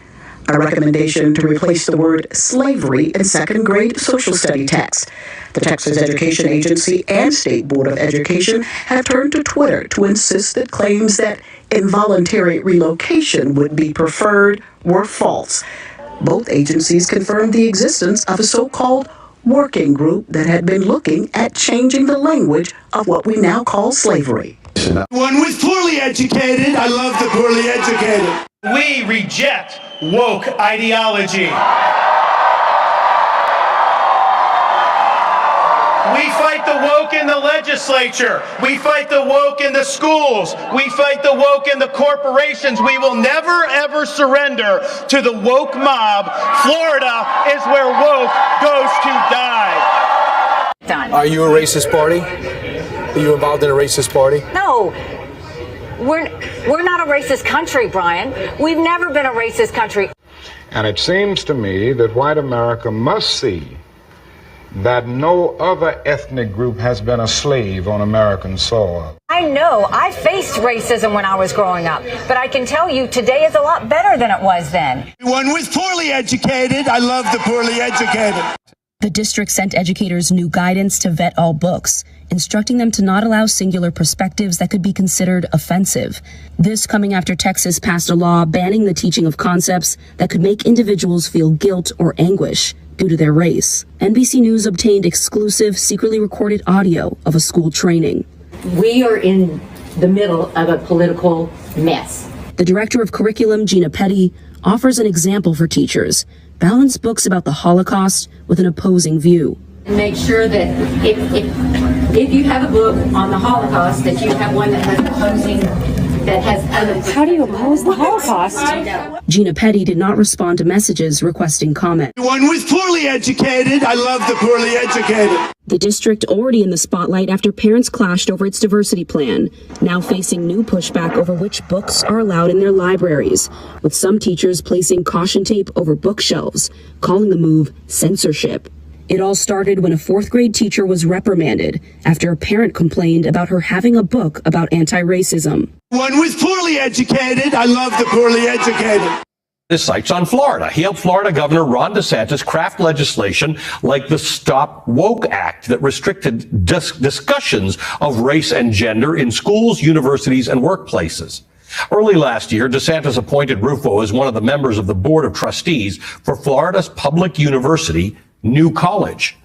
a recommendation to replace the word slavery in second-grade social study text. The Texas Education Agency and State Board of Education have turned to Twitter to insist that claims that involuntary relocation would be preferred were false. Both agencies confirmed the existence of a so-called working group that had been looking at changing the language of what we now call slavery. One was poorly educated. I love the poorly educated. We reject woke ideology. We fight the woke in the legislature. We fight the woke in the schools. We fight the woke in the corporations. We will never, ever surrender to the woke mob. Florida is where woke goes to die. Done. Are you a racist party? Are you involved in a racist party? No. We're not a racist country, Brian. We've never been a racist country. And it seems to me that white America must see that no other ethnic group has been a slave on American soil. I know. I faced racism when I was growing up, but I can tell you today is a lot better than it was then. One was poorly educated. I love the poorly educated. The district sent educators new guidance to vet all books, instructing them to not allow singular perspectives that could be considered offensive. This coming after Texas passed a law banning the teaching of concepts that could make individuals feel guilt or anguish due to their race. NBC News obtained exclusive, secretly recorded audio of a school training. We are in the middle of a political mess. The director of curriculum, Gina Petty, offers an example for teachers. Balance books about the Holocaust with an opposing view. Make sure that if you have a book on the Holocaust, that you have one that has opposing, that has other. How do you oppose the Holocaust? Gina Petty did not respond to messages requesting comment. One was poorly educated. I love the poorly educated. The district already in the spotlight after parents clashed over its diversity plan, now facing new pushback over which books are allowed in their libraries, with some teachers placing caution tape over bookshelves, calling the move censorship. It all started when a fourth grade teacher was reprimanded after a parent complained about her having a book about anti-racism. One was poorly educated. I love the poorly educated. His sights on Florida. He helped Florida Governor Ron DeSantis craft legislation like the Stop Woke Act that restricted discussions of race and gender in schools, universities, and workplaces. Early last year, DeSantis appointed Rufo as one of the members of the Board of Trustees for Florida's public university, New College.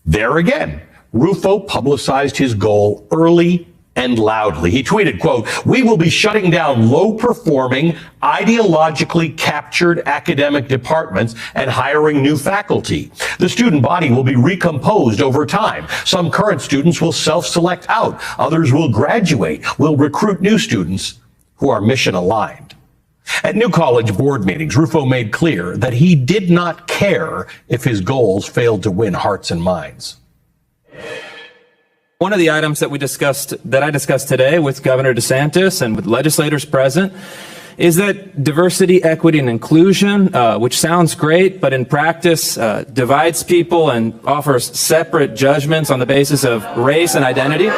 There again, Rufo publicized his goal early and loudly. He tweeted, quote, "We will be shutting down low-performing, ideologically captured academic departments and hiring new faculty. The student body will be recomposed over time. Some current students will self-select out. Others will graduate. We'll recruit new students who are mission-aligned." At New College board meetings, Rufo made clear that he did not care if his goals failed to win hearts and minds. One of the items that I discussed today with Governor DeSantis and with legislators present is that diversity, equity, and inclusion, which sounds great, but in practice divides people and offers separate judgments on the basis of race and identity.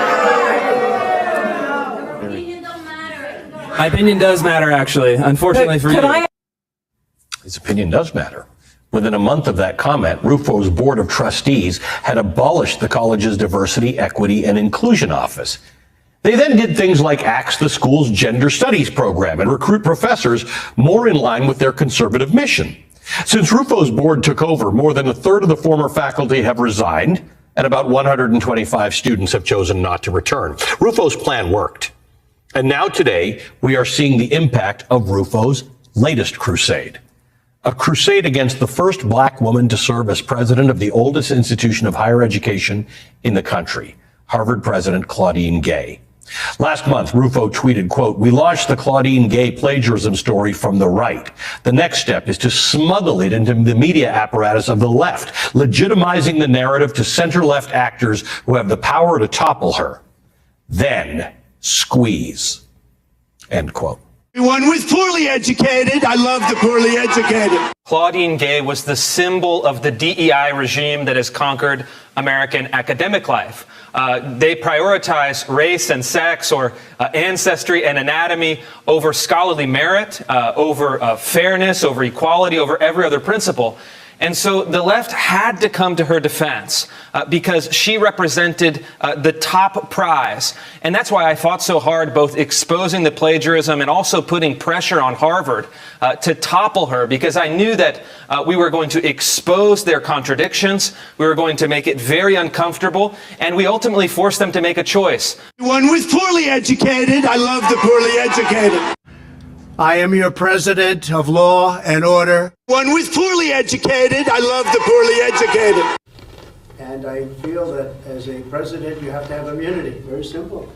My opinion does matter, actually, unfortunately for you. His opinion does matter. Within a month of that comment, Rufo's Board of Trustees had abolished the college's Diversity, Equity, and Inclusion Office. They then did things like axe the school's Gender Studies program and recruit professors more in line with their conservative mission. Since Rufo's board took over, more than a third of the former faculty have resigned, and about 125 students have chosen not to return. Rufo's plan worked. And now today, we are seeing the impact of Rufo's latest crusade. A crusade against the first black woman to serve as president of the oldest institution of higher education in the country, Harvard President Claudine Gay. Last month, Rufo tweeted, quote, "We launched the Claudine Gay plagiarism story from the right. The next step is to smuggle it into the media apparatus of the left, legitimizing the narrative to center-left actors who have the power to topple her. Then squeeze," end quote. One was poorly educated. I love the poorly educated. Claudine Gay was the symbol of the DEI regime that has conquered American academic life. They prioritize race and sex or ancestry and anatomy over scholarly merit, over fairness, over equality, over every other principle. And so the left had to come to her defense because she represented the top prize. And that's why I fought so hard, both exposing the plagiarism and also putting pressure on Harvard to topple her, because I knew that we were going to expose their contradictions. We were going to make it very uncomfortable. And we ultimately forced them to make a choice. One was poorly educated. I love the poorly educated. I am your president of law and order. One was poorly educated. I love the poorly educated. And I feel that as a president, you have to have immunity. Very simple.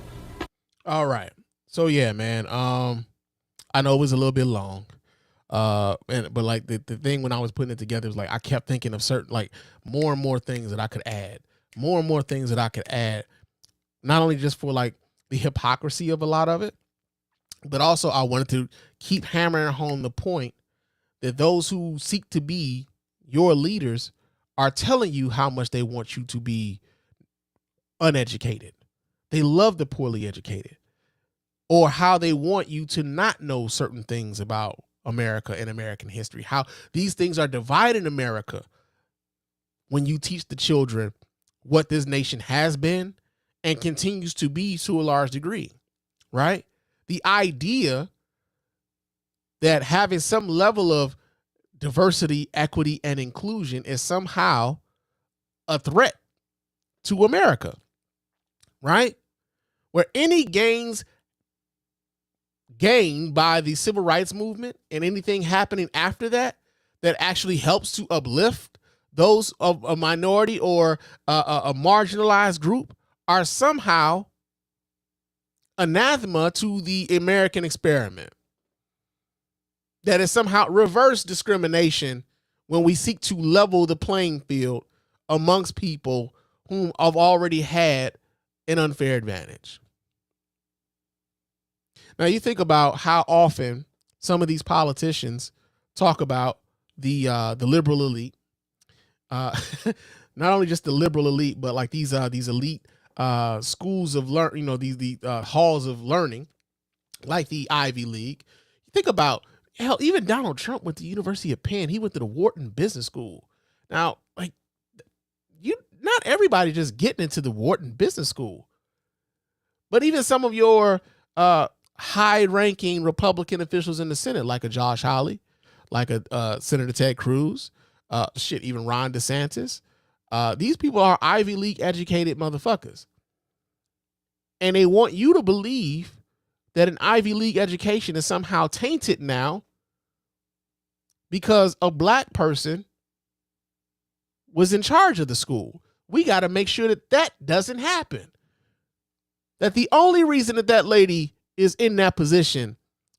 All right. So yeah, man. I know it was a little bit long. But like the thing when I was putting it together was like I kept thinking of certain, like, more and more things that I could add more and more things that I could add, not only just for like the hypocrisy of a lot of it, but also I wanted to keep hammering home the point that those who seek to be your leaders are telling you how much they want you to be uneducated. They love the poorly educated, or how they want you to not know certain things about America and American history, how these things are dividing America when you teach the children what this nation has been and continues to be to a large degree, right? The idea that having some level of diversity, equity, and inclusion is somehow a threat to America, right? Where any gains gained by the civil rights movement and anything happening after that that actually helps to uplift those of a minority or a marginalized group are somehow anathema to the American experiment. That is somehow reverse discrimination when we seek to level the playing field amongst people whom have already had an unfair advantage. Now you think about how often some of these politicians talk about the liberal elite, not only just the liberal elite, but like these elite schools of learning, these halls of learning, like the Ivy League. You think about, hell, even Donald Trump went to the University of Penn. He went to the Wharton Business School. Now, like, not everybody just getting into the Wharton Business School, but even some of your high-ranking Republican officials in the Senate, like a Josh Hawley, like a Senator Ted Cruz, even Ron DeSantis. These people are Ivy League educated motherfuckers. And they want you to believe that an Ivy League education is somehow tainted now because a black person was in charge of the school. We got to make sure that that doesn't happen. That the only reason that that lady is in that position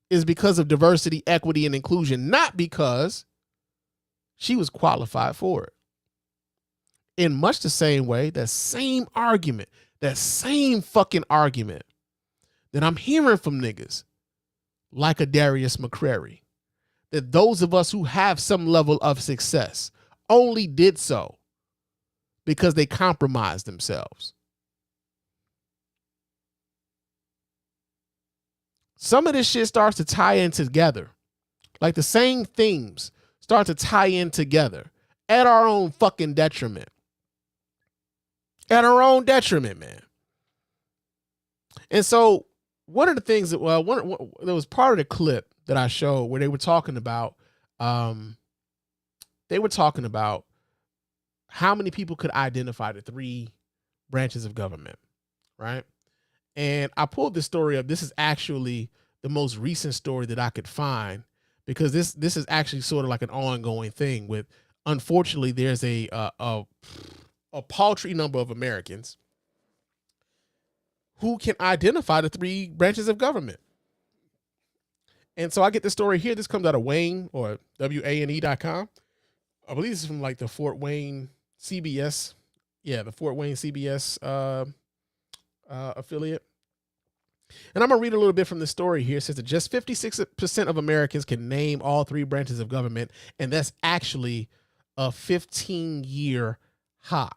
is because of diversity, equity, and inclusion, not because she was qualified for it. In much the same way, that same argument, that same fucking argument that I'm hearing from niggas like a Darius McCrary, that those of us who have some level of success only did so because they compromised themselves. Some of this shit starts to tie in together. Like the same themes start to tie in together at our own fucking detriment. At our own detriment, man. And so one of the things that, there was part of the clip that I showed where they were talking about how many people could identify the three branches of government, right? And I pulled this story up. This is actually the most recent story that I could find, because this is actually sort of like an ongoing thing with, unfortunately, there's a paltry number of Americans who can identify the three branches of government. And so I get this story here. This comes out of Wayne, or WANE.com. I believe this is from like the Fort Wayne CBS. Yeah, the Fort Wayne CBS affiliate. And I'm going to read a little bit from the story here. It says that just 56% of Americans can name all three branches of government, and that's actually a 15-year high.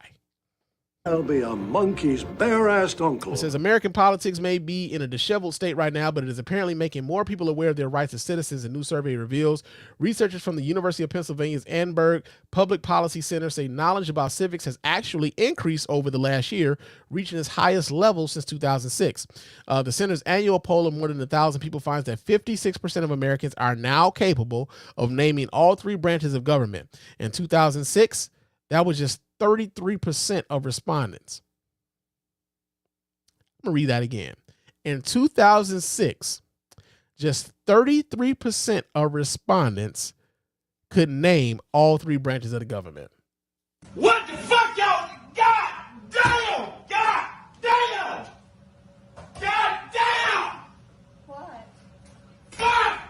I'll be a monkey's bare-assed uncle. It says American politics may be in a disheveled state right now, but it is apparently making more people aware of their rights as citizens. A new survey reveals. Researchers from the University of Pennsylvania's Annenberg Public Policy Center say knowledge about civics has actually increased over the last year, reaching its highest level since 2006. The center's annual poll of more than 1,000 people finds that 56% of Americans are now capable of naming all three branches of government. In 2006, that was just 33% of respondents. I'm going to read that again. In 2006, just 33% of respondents could name all three branches of the government. What the fuck, y'all? God damn! God damn! God damn! What? Fuck!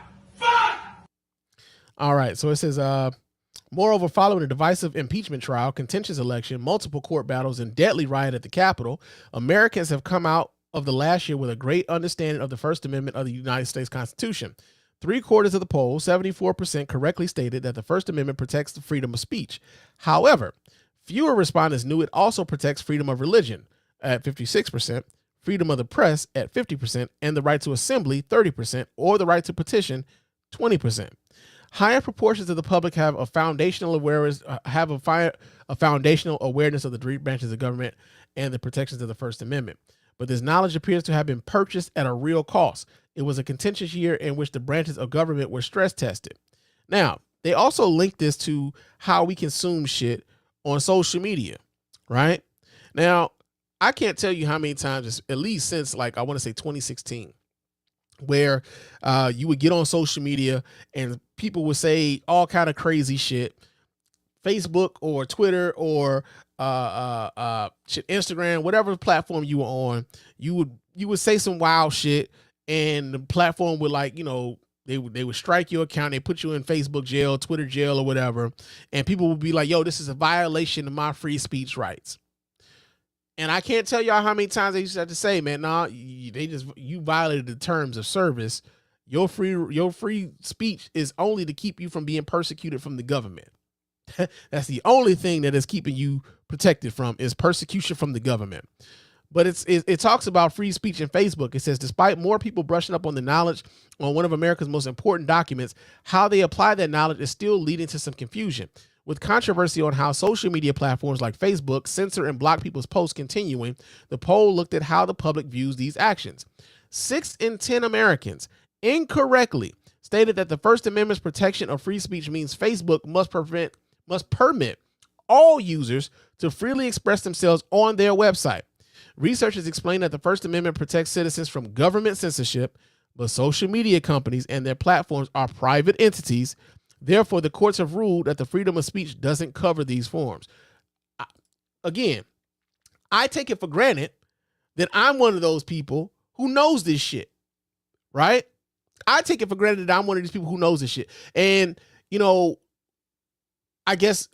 All right. So it says, Moreover, following a divisive impeachment trial, contentious election, multiple court battles, and deadly riot at the Capitol, Americans have come out of the last year with a great understanding of the First Amendment of the United States Constitution. 3/4 of the poll, 74%, correctly stated that the First Amendment protects the freedom of speech. However, fewer respondents knew it also protects freedom of religion at 56%, freedom of the press at 50%, and the right to assembly 30%, or the right to petition 20%. Higher proportions of the public have a foundational awareness, a foundational awareness of the three branches of government and the protections of the First Amendment. But this knowledge appears to have been purchased at a real cost. It was a contentious year in which the branches of government were stress tested. Now, they also link this to how we consume shit on social media, right? Now, I can't tell you how many times, at least since like, I want to say 2016, where you would get on social media and people would say all kind of crazy shit, Facebook or Twitter or Instagram, whatever platform you were on, you would say some wild shit, and the platform would, like, you know, they would strike your account, they put you in Facebook jail, Twitter jail, or whatever, and people would be like, yo, this is a violation of my free speech rights. And I can't tell y'all how many times they used to have to say, man, nah, you violated the terms of service. Your free speech is only to keep you from being persecuted from the government. That's the only thing that is keeping you protected from is persecution from the government. But it talks about free speech in Facebook. It says, despite more people brushing up on the knowledge on one of America's most important documents, how they apply that knowledge is still leading to some confusion. With controversy on how social media platforms like Facebook censor and block people's posts continuing, the poll looked at how the public views these actions. 6 in 10 Americans incorrectly stated that the First Amendment's protection of free speech means Facebook must permit all users to freely express themselves on their website. Researchers explain that the First Amendment protects citizens from government censorship, but social media companies and their platforms are private entities. Therefore, the courts have ruled that the freedom of speech doesn't cover these forms. Again, I take it for granted that I'm one of those people who knows this shit, right? I take it for granted that I'm one of these people who knows this shit. And, you know, I guess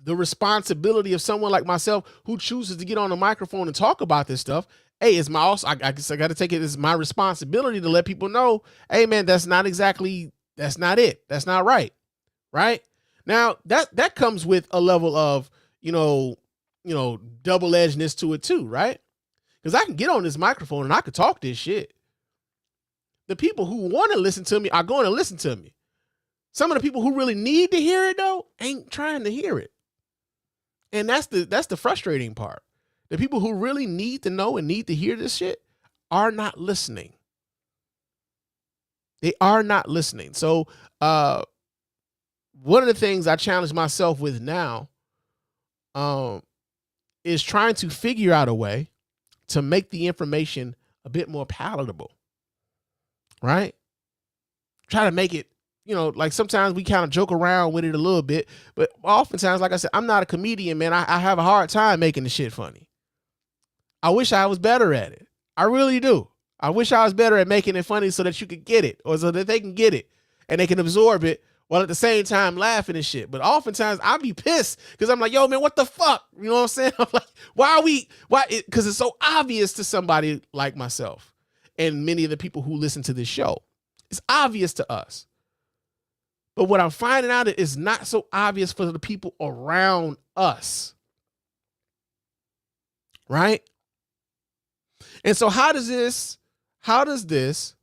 the responsibility of someone like myself who chooses to get on the microphone and talk about this stuff, hey, it's I guess I got to take it as my responsibility to let people know, hey, man, that's not it. That's not right. Right now, that comes with a level of, you know, double-edgedness to it too, right? Because I can get on this microphone and I could talk this shit. The people who want to listen to me are going to listen to me. Some of the people who really need to hear it though ain't trying to hear it. And that's the frustrating part. The people who really need to know and need to hear this shit are not listening. They are not listening. So one of the things I challenge myself with now is trying to figure out a way to make the information a bit more palatable, right? Try to make it, you know, like sometimes we kind of joke around with it a little bit, but oftentimes, like I said, I'm not a comedian, man. I have a hard time making the shit funny. I wish I was better at it. I really do. I wish I was better at making it funny so that you could get it, or so that they can get it and they can absorb it while at the same time laughing and shit. But oftentimes I'll be pissed because I'm like, yo, man, what the fuck? You know what I'm saying? I'm like, why? Because it's so obvious to somebody like myself and many of the people who listen to this show. It's obvious to us. But what I'm finding out is not so obvious for the people around us. Right? And so how does this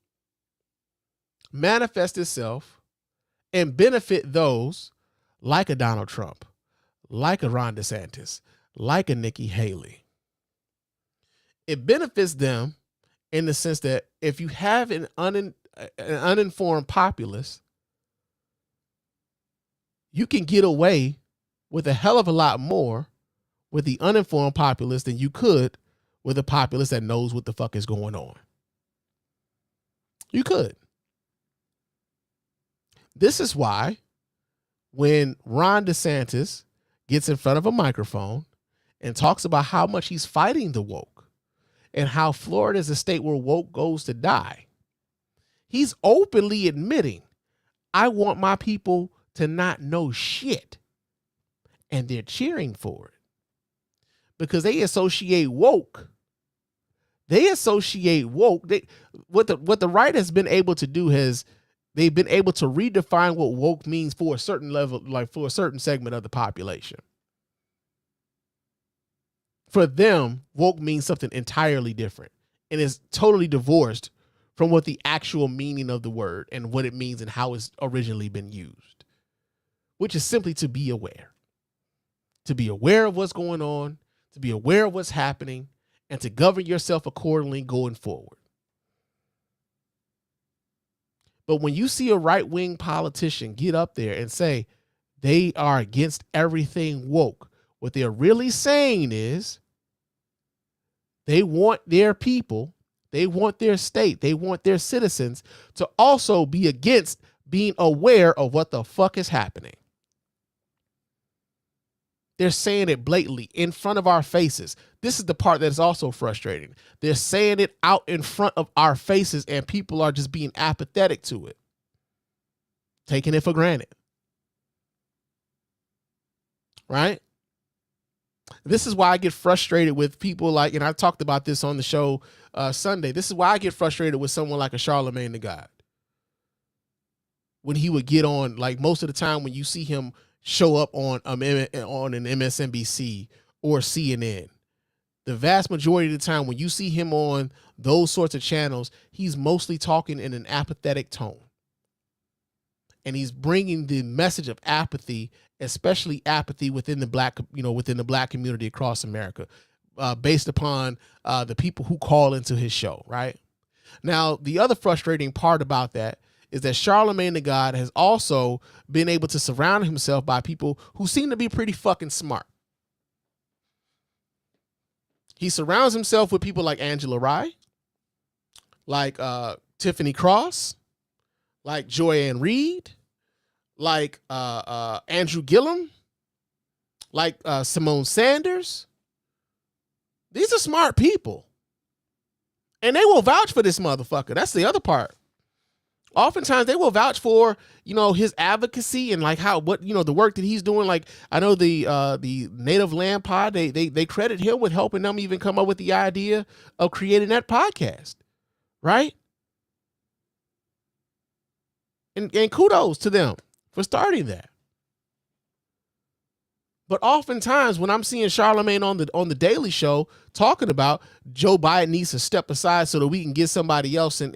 manifest itself and benefit those like a Donald Trump, like a Ron DeSantis, like a Nikki Haley? It benefits them in the sense that if you have an uninformed populace, you can get away with a hell of a lot more with the uninformed populace than you could with a populace that knows what the fuck is going on. You could. This is why when Ron DeSantis gets in front of a microphone and talks about how much he's fighting the woke and how Florida is a state where woke goes to die, he's openly admitting, I want my people to not know shit. And they're cheering for it. Because they associate woke. What the right has been able to do is they've been able to redefine what woke means for a certain level, like for a certain segment of the population. For them, woke means something entirely different and is totally divorced from what the actual meaning of the word and what it means and how it's originally been used, which is simply to be aware of what's going on, to be aware of what's happening, and to govern yourself accordingly going forward. But when you see a right-wing politician get up there and say they are against everything woke, what they're really saying is they want their people, they want their state, they want their citizens to also be against being aware of what the fuck is happening. They're saying it blatantly in front of our faces. This is the part that is also frustrating. They're saying it out in front of our faces and people are just being apathetic to it, taking it for granted. Right? This is why I get frustrated with people like, and I talked about this on the show Sunday. This is why I get frustrated with someone like a Charlemagne the God. When he would get on, like most of the time when you see him show up on an MSNBC or CNN, the vast majority of the time when you see him on those sorts of channels, he's mostly talking in an apathetic tone. And he's bringing the message of apathy, especially apathy within the black community across America, based upon the people who call into his show, right? Now, the other frustrating part about that is that Charlemagne the God has also been able to surround himself by people who seem to be pretty fucking smart. He surrounds himself with people like Angela Rye, like Tiffany Cross, like Joy-Ann Reid, like Andrew Gillum, like Simone Sanders. These are smart people. And they will vouch for this motherfucker. That's the other part. Oftentimes they will vouch for, his advocacy and like the work that he's doing. Like I know the Native Land Pod, they credit him with helping them even come up with the idea of creating that podcast. Right? And kudos to them for starting that. But oftentimes when I'm seeing Charlemagne on the Daily Show talking about Joe Biden needs to step aside so that we can get somebody else and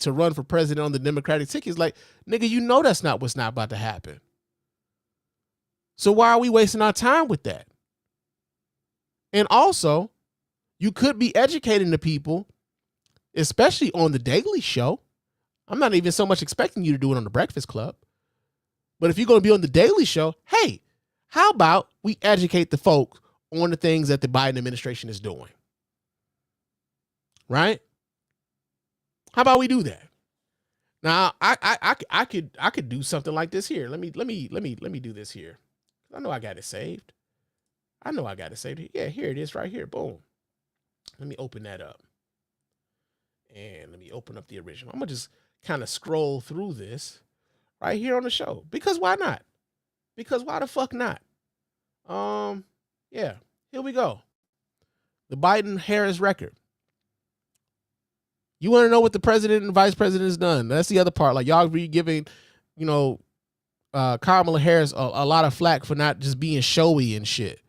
to run for president on the Democratic ticket, it's like, nigga, that's not what's not about to happen. So why are we wasting our time with that? And also, you could be educating the people, especially on the Daily Show. I'm not even so much expecting you to do it on the Breakfast Club. But if you're going to be on the Daily Show, hey, how about we educate the folks on the things that the Biden administration is doing? Right? How about we do that? Now, I could do something like this here. Let me do this here. I know I got it saved. Yeah, here it is right here. Boom. Let me open that up. And let me open up the original. I'm going to just kind of scroll through this right here on the show. Because why not? Because why the fuck not? Yeah, here we go. The Biden-Harris record. You want to know what the president and vice president has done? That's the other part. Like y'all be giving, Kamala Harris a lot of flack for not just being showy and shit.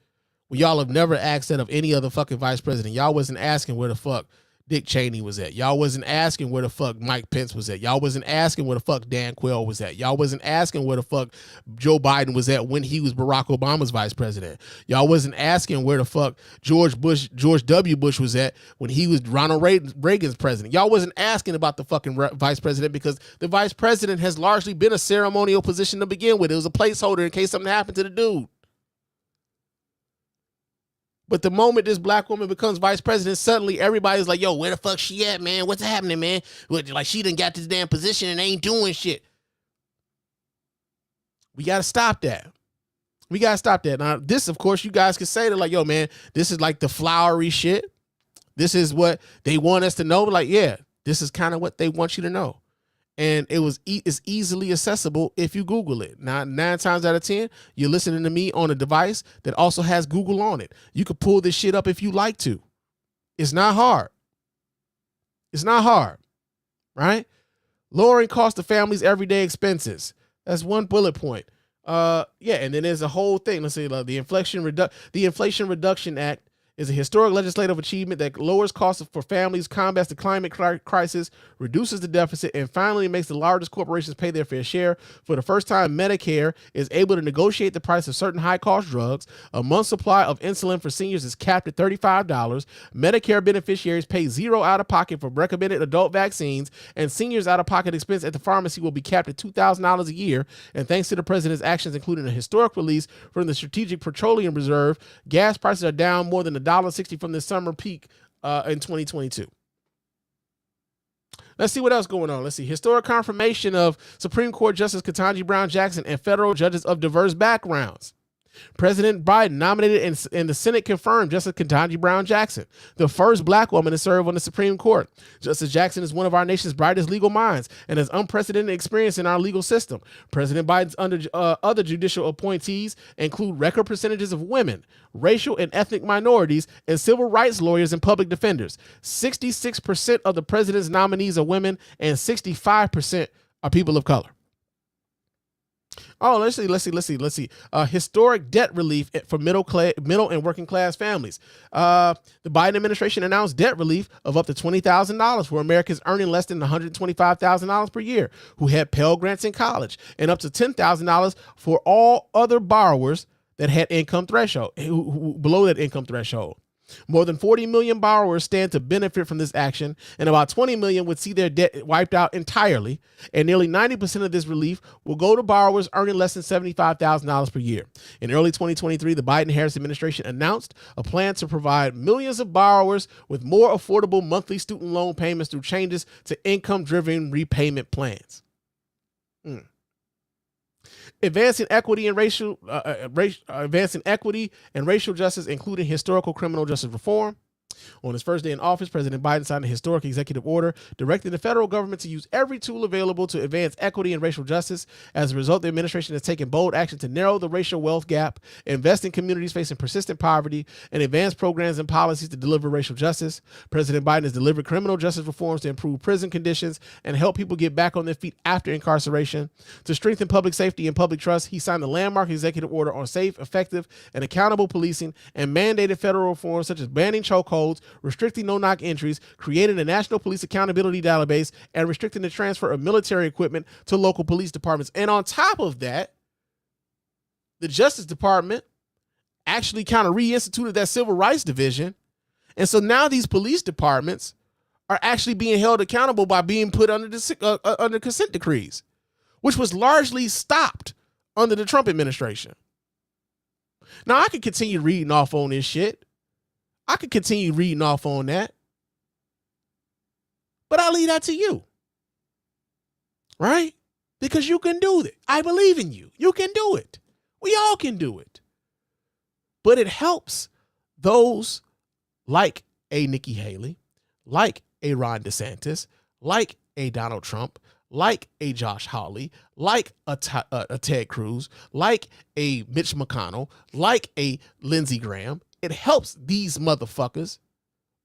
Well, y'all have never asked that of any other fucking vice president. Y'all wasn't asking where the fuck Dick Cheney was at. Y'all wasn't asking where the fuck Mike Pence was at. Y'all wasn't asking where the fuck Dan Quayle was at. Y'all wasn't asking where the fuck Joe Biden was at when he was Barack Obama's vice president. Y'all wasn't asking where the fuck George W. Bush was at when he was Ronald Reagan's president. Y'all wasn't asking about the fucking vice president because the vice president has largely been a ceremonial position to begin with. It was a placeholder in case something happened to the dude. But the moment this black woman becomes vice president, suddenly everybody's like, yo, where the fuck she at, man? What's happening, man? Like, she done got this damn position and ain't doing shit. We got to stop that. Now, this, of course, you guys can say that, like, yo, man, this is like the flowery shit. This is what they want us to know. Like, yeah, this is kind of what they want you to know. And it's easily accessible if you Google it. Now, 9 times out of 10, you're listening to me on a device that also has Google on it. You could pull this shit up if you like to. It's not hard. It's not hard, right? Lowering cost of families' everyday expenses. That's one bullet point. And then there's a whole thing. Let's see, the Inflation Reduction Act is a historic legislative achievement that lowers costs for families, combats the climate crisis, reduces the deficit, and finally makes the largest corporations pay their fair share. For the first time, Medicare is able to negotiate the price of certain high-cost drugs. A month's supply of insulin for seniors is capped at $35. Medicare beneficiaries pay zero out-of-pocket for recommended adult vaccines, and seniors' out-of-pocket expense at the pharmacy will be capped at $2,000 a year. And thanks to the president's actions, including a historic release from the Strategic Petroleum Reserve, gas prices are down more than $1.60 from the summer peak in 2022. Let's see what else going on. Let's see. Historic confirmation of Supreme Court Justice Ketanji Brown Jackson and federal judges of diverse backgrounds. President Biden nominated and the Senate confirmed Justice Ketanji Brown Jackson, the first black woman to serve on the Supreme Court. Justice Jackson is one of our nation's brightest legal minds and has unprecedented experience in our legal system. President Biden's other judicial appointees include record percentages of women, racial and ethnic minorities, and civil rights lawyers and public defenders. 66% of the president's nominees are women, and 65% are people of color. Oh, let's see. Historic debt relief for middle and working class families. The Biden administration announced debt relief of up to $20,000 for Americans earning less than $125,000 per year who had Pell Grants in college, and up to $10,000 for all other borrowers that had income threshold, who below that income threshold. More than 40 million borrowers stand to benefit from this action, and about 20 million would see their debt wiped out entirely, and nearly 90% of this relief will go to borrowers earning less than $75,000 per year. In early 2023, the Biden-Harris administration announced a plan to provide millions of borrowers with more affordable monthly student loan payments through changes to income-driven repayment plans. Advancing equity and racial justice, including historical criminal justice reform. On his first day in office, President Biden signed a historic executive order directing the federal government to use every tool available to advance equity and racial justice. As a result, the administration has taken bold action to narrow the racial wealth gap, invest in communities facing persistent poverty, and advance programs and policies to deliver racial justice. President Biden has delivered criminal justice reforms to improve prison conditions and help people get back on their feet after incarceration. To strengthen public safety and public trust, he signed the landmark executive order on safe, effective, and accountable policing and mandated federal reforms such as banning chokeholds, restricting no-knock entries, creating a national police accountability database, and restricting the transfer of military equipment to local police departments. And on top of that, the Justice Department actually kind of reinstituted that Civil Rights Division. And so now these police departments are actually being held accountable by being put under under consent decrees, which was largely stopped under the Trump administration. Now, I could continue reading off on this shit. I could continue reading off on that, but I'll leave that to you, right? Because you can do it. I believe in you. You can do it. We all can do it. But it helps those like a Nikki Haley, like a Ron DeSantis, like a Donald Trump, like a Josh Hawley, like a Ted Cruz, like a Mitch McConnell, like a Lindsey Graham. It helps these motherfuckers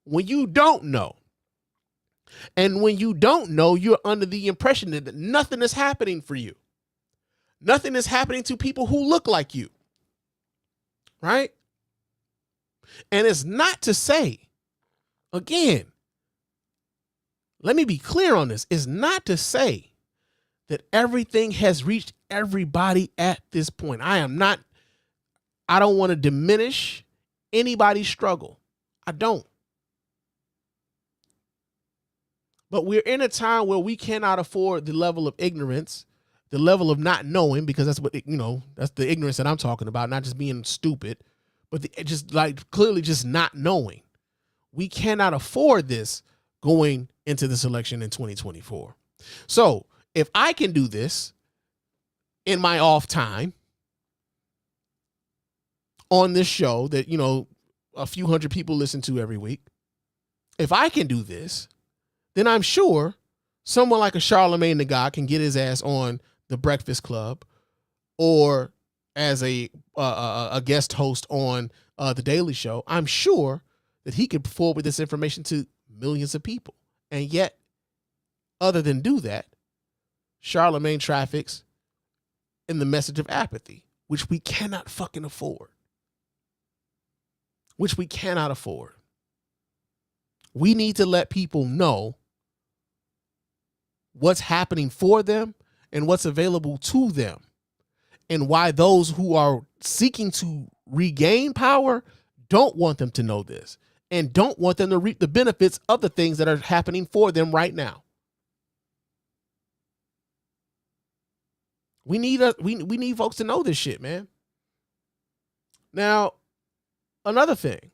when you don't know. And when you don't know, you're under the impression that nothing is happening for you. Nothing is happening to people who look like you. Right? And it's not to say, again, let me be clear on this. It's not to say that everything has reached everybody at this point. I don't want to diminish anybody's struggle. I don't. But we're in a time where we cannot afford the level of ignorance, the level of not knowing, because that's what, that's the ignorance that I'm talking about, not just being stupid, but just like clearly just not knowing. We cannot afford this going into this election in 2024. So if I can do this in my off time, on this show that, a few hundred people listen to every week, if I can do this, then I'm sure someone like a Charlemagne the God can get his ass on the Breakfast Club or as a guest host on the Daily Show, I'm sure that he could forward this information to millions of people. And yet, other than do that, Charlemagne traffics in the message of apathy, which we cannot fucking afford. Which we cannot afford. We need to let people know what's happening for them and what's available to them, and why those who are seeking to regain power don't want them to know this and don't want them to reap the benefits of the things that are happening for them right now. We need folks to know this shit, man. Now, another thing,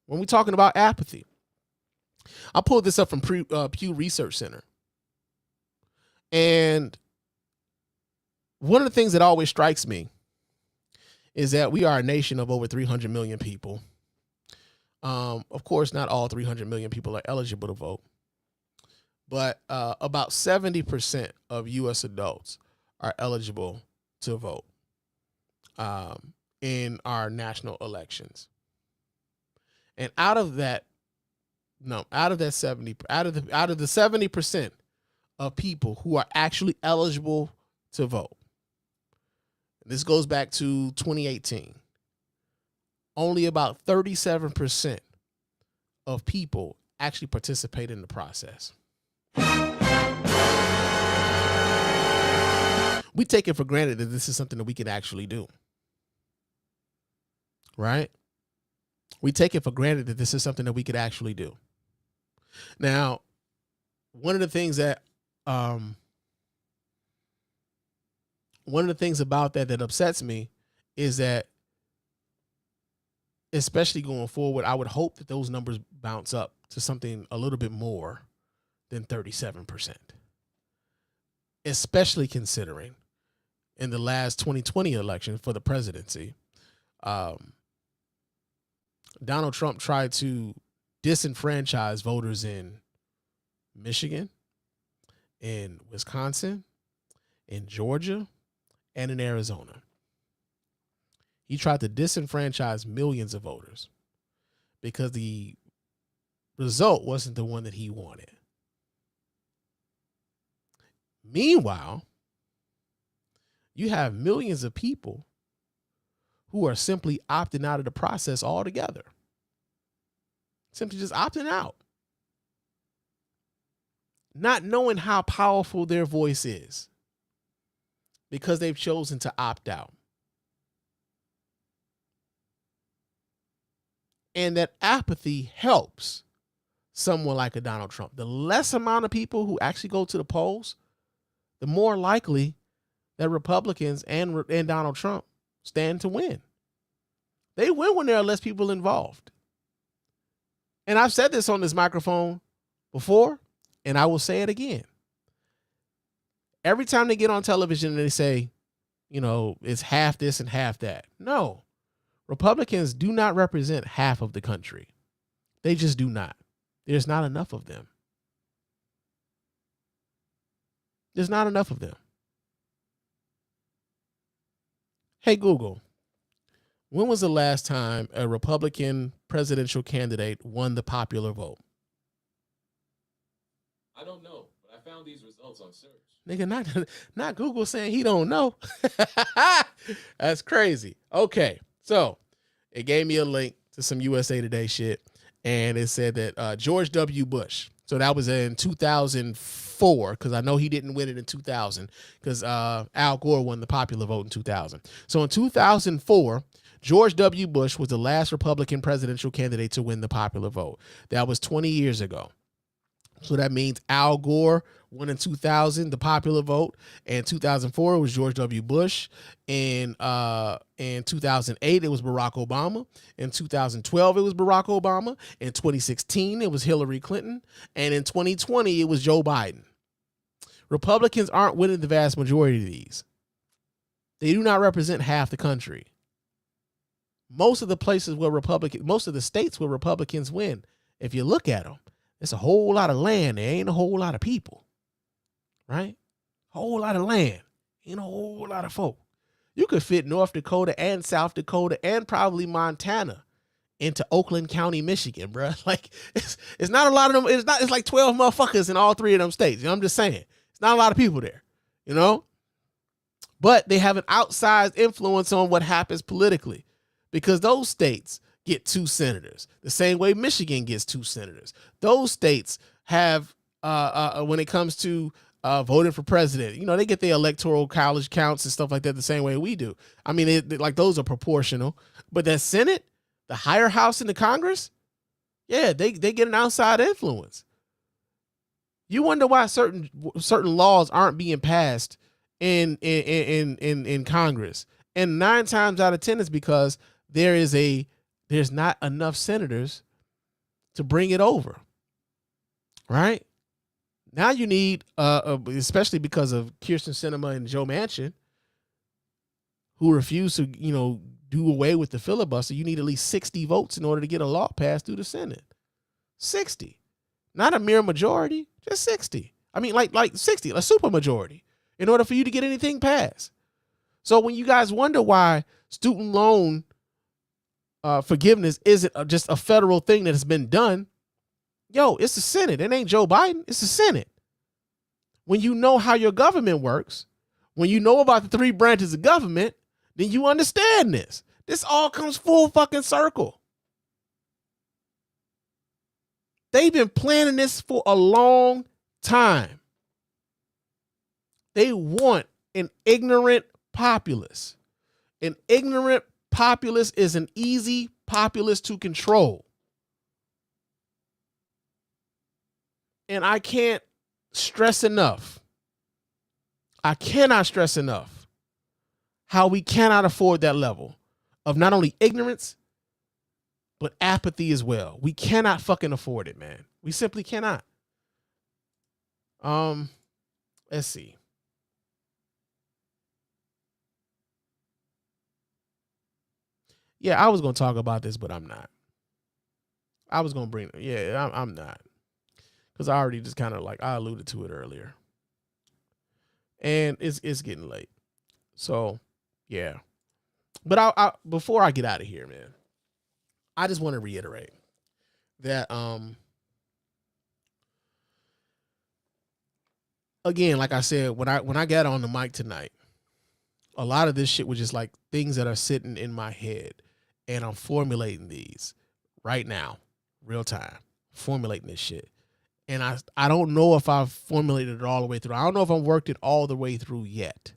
when we're talking about apathy, I pulled this up from Pew Research Center. And one of the things that always strikes me is that we are a nation of over 300 million people. Of course, not all 300 million people are eligible to vote, but about 70% of U.S. adults are eligible to vote in our national elections. And out of the 70% of people who are actually eligible to vote, this goes back to 2018. Only about 37% of people actually participate in the process. We take it for granted that this is something that we can actually do. Right? We take it for granted that this is something that we could actually do. Now, one of the things about that upsets me is that, especially going forward, I would hope that those numbers bounce up to something a little bit more than 37%. Especially considering in the last 2020 election for the presidency, Donald Trump tried to disenfranchise voters in Michigan, in Wisconsin, in Georgia, and in Arizona. He tried to disenfranchise millions of voters because the result wasn't the one that he wanted. Meanwhile, you have millions of people who are simply opting out of the process altogether. Simply just opting out. Not knowing how powerful their voice is because they've chosen to opt out. And that apathy helps someone like a Donald Trump. The less amount of people who actually go to the polls, the more likely that Republicans and Donald Trump stand to win. They win when there are less people involved. And I've said this on this microphone before, and I will say it again. Every time they get on television and they say, you know, it's half this and half that. No, Republicans do not represent half of the country. They just do not. There's not enough of them. There's not enough of them. Hey, Google, when was the last time a Republican presidential candidate won the popular vote? I don't know, but I found these results on search. Nigga, not Google saying he don't know. That's crazy. Okay, so it gave me a link to some USA Today shit, and it said that George W. Bush, so that was in 2004, because I know he didn't win it in 2000, because Al Gore won the popular vote in 2000. So in 2004, George W. Bush was the last Republican presidential candidate to win the popular vote. That was 20 years ago. So that means Al Gore won in 2000, the popular vote. In 2004, it was George W. Bush. In 2008, it was Barack Obama. In 2012, it was Barack Obama. In 2016, it was Hillary Clinton. And in 2020, it was Joe Biden. Republicans aren't winning the vast majority of these. They do not represent half the country. Most of the states where Republicans win, if you look at them, it's a whole lot of land. There ain't a whole lot of people. right? Whole lot of land, ain't a whole lot of folk. You could fit North Dakota and South Dakota and probably Montana into Oakland County, Michigan, bro. Like it's not a lot of them. It's like 12 motherfuckers in all three of them states. You know, I'm just saying, it's not a lot of people there, you know, but they have an outsized influence on what happens politically because those states get 2 senators the same way Michigan gets 2 senators. Those states have, when it comes to voting for president, you know, they get their electoral college counts and stuff like that the same way we do. I mean, like those are proportional, but that Senate, the higher house in the Congress, yeah, they get an outside influence. You wonder why certain laws aren't being passed in Congress, and 9 times out of 10 is because there's not enough senators to bring it over. Right now, you need, especially because of Kyrsten Sinema and Joe Manchin, who refuse to, you know, do away with the filibuster. You need at least 60 votes in order to get a law passed through the Senate. 60, not a mere majority, just 60. I mean, like 60, a super majority, in order for you to get anything passed. So when you guys wonder why student loan forgiveness isn't just a federal thing that has been done, yo, it's the Senate. It ain't Joe Biden. It's the Senate. When you know how your government works, when you know about the 3 branches of government, then you understand this. This all comes full fucking circle. They've been planning this for a long time. They want an ignorant populace. An ignorant populace is an easy populace to control. And I can't stress enough. I cannot stress enough how we cannot afford that level of not only ignorance, but apathy as well. We cannot fucking afford it, man. We simply cannot. Let's see. Yeah, I was going to talk about this, but I'm not. I was going to bring, I'm not. Because I already just kind of like, I alluded to it earlier. And it's getting late. So, yeah. But I before I get out of here, man, I just want to reiterate that, again, like I said, when I got on the mic tonight, a lot of this shit was just like things that are sitting in my head, and I'm formulating these right now, real time, formulating this shit. And I don't know if I've formulated it all the way through. I don't know if I've worked it all the way through yet.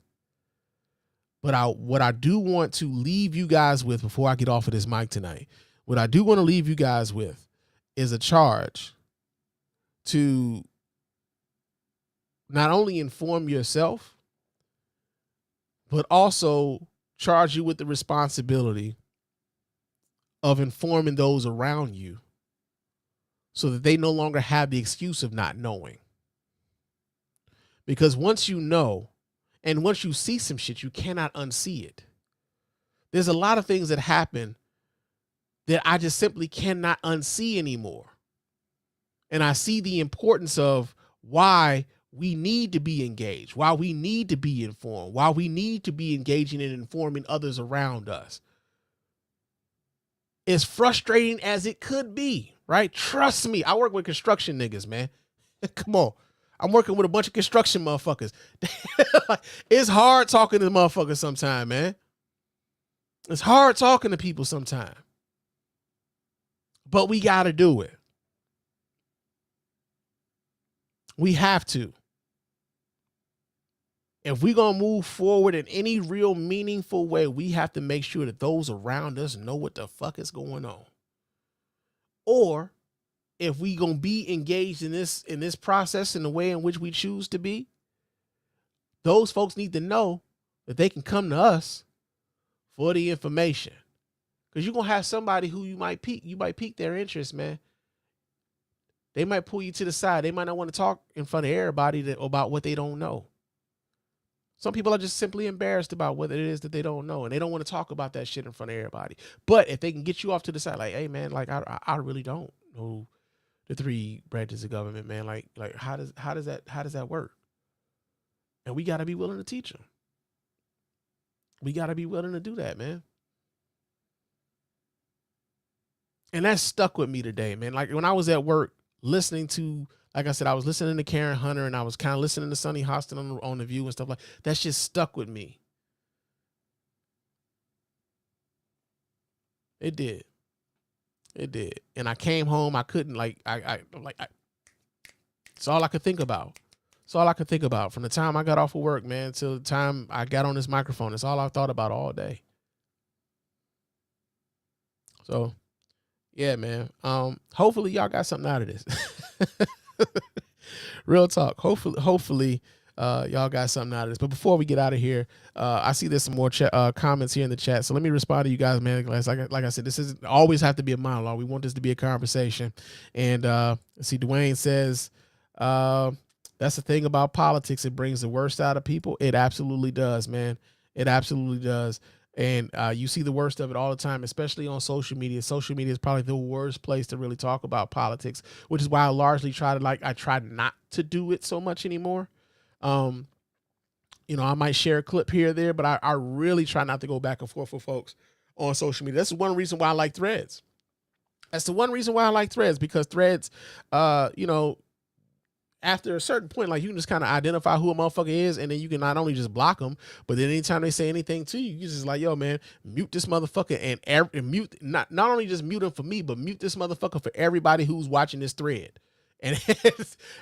But what I do want to leave you guys with before I get off of this mic tonight, what I do want to leave you guys with is a charge to not only inform yourself, but also charge you with the responsibility of informing those around you so that they no longer have the excuse of not knowing. Because once you know, and once you see some shit, you cannot unsee it. There's a lot of things that happen that I just simply cannot unsee anymore. And I see the importance of why we need to be engaged, why we need to be informed, why we need to be engaging and informing others around us. As frustrating as it could be, right? Trust me, I work with construction niggas, man. Come on. I'm working with a bunch of construction motherfuckers. It's hard talking to motherfuckers sometimes, man. It's hard talking to people sometimes. But we got to do it. We have to. If we're going to move forward in any real meaningful way, we have to make sure that those around us know what the fuck is going on. Or if we going to be engaged in this process in the way in which we choose to be, those folks need to know that they can come to us for the information. Because you're going to have somebody who you might pique their interest, man. They might pull you to the side. They might not want to talk in front of everybody about what they don't know. Some people are just simply embarrassed about what it is that they don't know, and they don't want to talk about that shit in front of everybody. But if they can get you off to the side, like, hey, man, like I really don't know the 3 branches of government, man. Like how does that work? And we got to be willing to teach them. We got to be willing to do that, man. And that stuck with me today, man. Like when I was at work listening to, like I said, I was listening to Karen Hunter and I was kind of listening to Sonny Hostin on The View and stuff like that. Shit stuck with me. It did. It did. And I came home. I couldn't it's all I could think about. It's all I could think about from the time I got off of work, man, till the time I got on this microphone. It's all I thought about all day. So, yeah, man. Hopefully y'all got something out of this. Real talk. Hopefully y'all got something out of this. But before we get out of here, I see there's some more comments here in the chat. So let me respond to you guys, man. Like I said, this doesn't always have to be a monologue. We want this to be a conversation. And see, Dwayne says, that's the thing about politics. It brings the worst out of people. It absolutely does, man. It absolutely does. And you see the worst of it all the time, especially on social media. Social media is probably the worst place to really talk about politics, which is why I largely try not to do it so much anymore. I might share a clip here or there, but I really try not to go back and forth with folks on social media. That's one reason why I like Threads. That's the one reason why I like Threads, because Threads, after a certain point, like you can just kind of identify who a motherfucker is, and then you can not only just block them, but then anytime they say anything to you, you just like, yo, man, mute this motherfucker and mute, not only just mute him for me, but mute this motherfucker for everybody who's watching this thread. And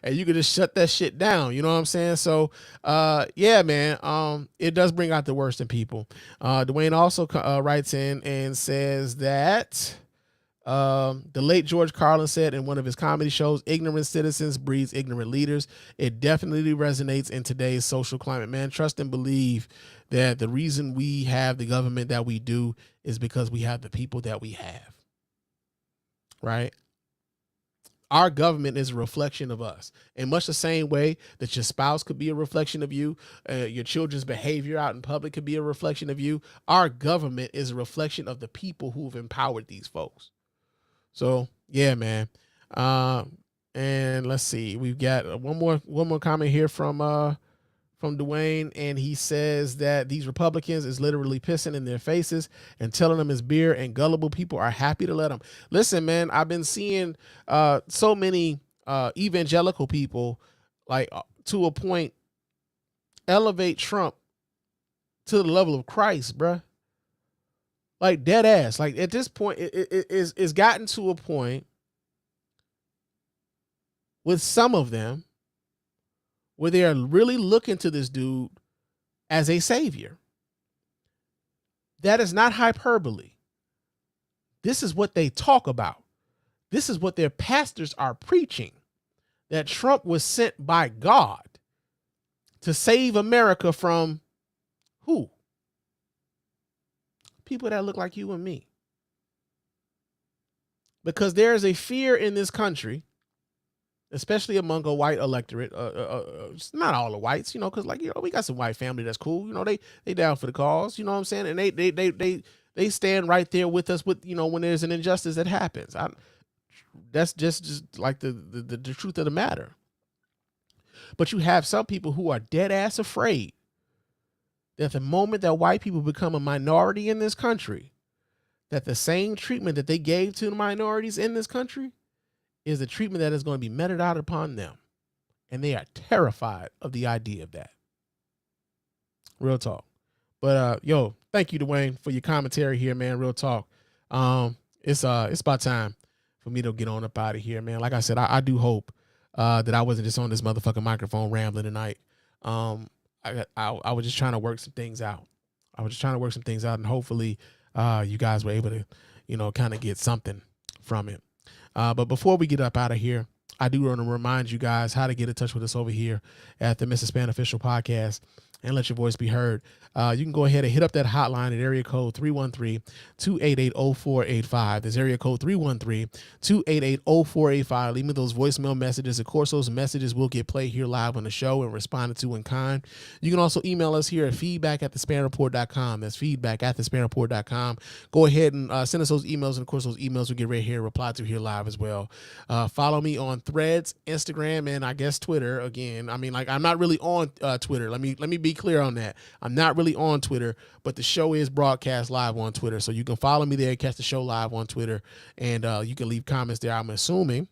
and you can just shut that shit down. You know what I'm saying? So, yeah, man, it does bring out the worst in people. Dwayne also writes in and says that the late George Carlin said in one of his comedy shows, ignorant citizens breeds ignorant leaders. It definitely resonates in today's social climate, man. Trust and believe that the reason we have the government that we do is because we have the people that we have, right? Our government is a reflection of us, in much the same way that your spouse could be a reflection of you. Your children's behavior out in public could be a reflection of you. Our government is a reflection of the people who have empowered these folks. So yeah, man. And let's see, we've got one more comment here from Dwayne, and he says that these Republicans is literally pissing in their faces and telling them it's beer, and gullible people are happy to let them. Listen, man, I've been seeing so many evangelical people, like to a point, elevate Trump to the level of Christ, bruh. Like dead ass. Like at this point, it's gotten to a point with some of them where they are really looking to this dude as a savior. That is not hyperbole. This is what they talk about. This is what their pastors are preaching, that Trump was sent by God to save America from who? People that look like you and me. Because there is a fear in this country, especially among a white electorate, it's not all the whites, because we got some white family that's cool, they down for the cause, you know what I'm saying, and they stand right there with us with when there's an injustice that happens. That's just like the truth of the matter. But you have some people who are dead ass afraid that the moment that white people become a minority in this country, that the same treatment that they gave to the minorities in this country is the treatment that is going to be meted out upon them. And they are terrified of the idea of that. Real talk. But yo, thank you, Dwayne, for your commentary here, man. Real talk. It's about time for me to get on up out of here, man. Like I said, I do hope that I wasn't just on this motherfucking microphone rambling tonight. I was just trying to work some things out. And hopefully you guys were able to, kind of get something from it. But before we get up out of here, I do want to remind you guys how to get in touch with us over here at the Mr. Spann Official Podcast. and let your voice be heard. You can go ahead and hit up that hotline at area code 313-288-0485. That's area code 313-288-0485. Leave me those voicemail messages. Of course, those messages will get played here live on the show and responded to in kind. You can also email us here at feedback@thespannreport.com. That's feedback@thespannreport.com. Go ahead and send us those emails, and of course, those emails will get right here, reply to here live as well. Follow me on Threads, Instagram, and I guess Twitter. Again, I mean, like, I'm not really on Twitter. Let me be clear on that. I'm not really on Twitter, but the show is broadcast live on Twitter, so you can follow me there, catch the show live on Twitter, and you can leave comments there. I'm assuming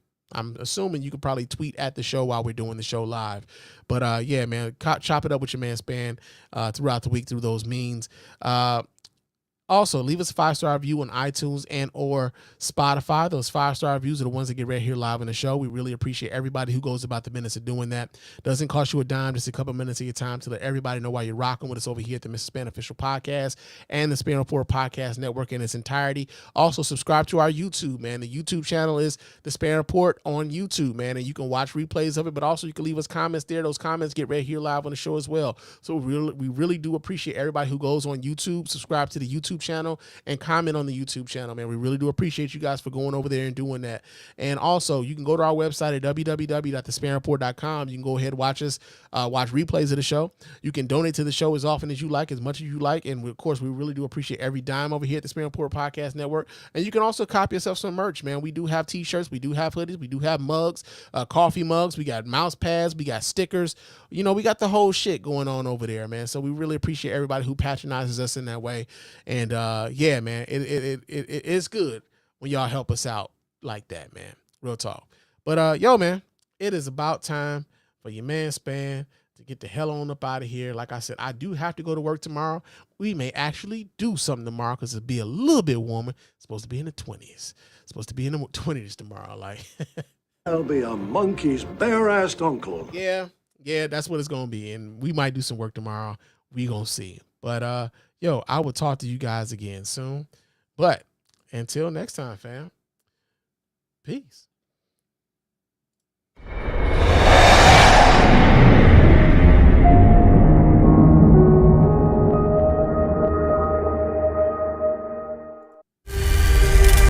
you could probably tweet at the show while we're doing the show live. But yeah, man, chop it up with your man Spann throughout the week through those means. Also, leave us a 5-star review on iTunes and or Spotify. Those 5-star reviews are the ones that get right here live in the show. We really appreciate everybody who goes about the minutes of doing that. Doesn't cost you a dime, just a couple minutes of your time to let everybody know why you're rocking with us over here at the Mr. Spann Official Podcast and the Spann Report Podcast Network in its entirety. Also, subscribe to our YouTube, man. The YouTube channel is the Spann Report on YouTube, man, and you can watch replays of it, but also you can leave us comments there. Those comments get right here live on the show as well. So we really do appreciate everybody who goes on YouTube, subscribe to the YouTube channel, and comment on the YouTube channel, man. We really do appreciate you guys for going over there and doing that. And also, you can go to our website at www.thespannreport.com. You can go ahead and watch us, watch replays of the show. You can donate to the show as often as you like, as much as you like. And of course, we really do appreciate every dime over here at the Spann Report Podcast Network. And you can also copy yourself some merch, man. We do have t-shirts, we do have hoodies, we do have mugs, coffee mugs, we got mouse pads, we got stickers. You know, we got the whole shit going on over there, man. So we really appreciate everybody who patronizes us in that way. And yeah, man, it is good when y'all help us out like that, man. Real talk. But yo, man, it is about time for your man Spann to get the hell on up out of here. Like I said, I do have to go to work tomorrow. We may actually do something tomorrow because it'll be a little bit warmer. It's supposed to be in the 20s. It's supposed to be in the 20s tomorrow. Like, I'll be a monkey's bare-assed uncle. Yeah, that's what it's gonna be. And we might do some work tomorrow. We gonna see. But yo, I will talk to you guys again soon. But until next time, fam. Peace.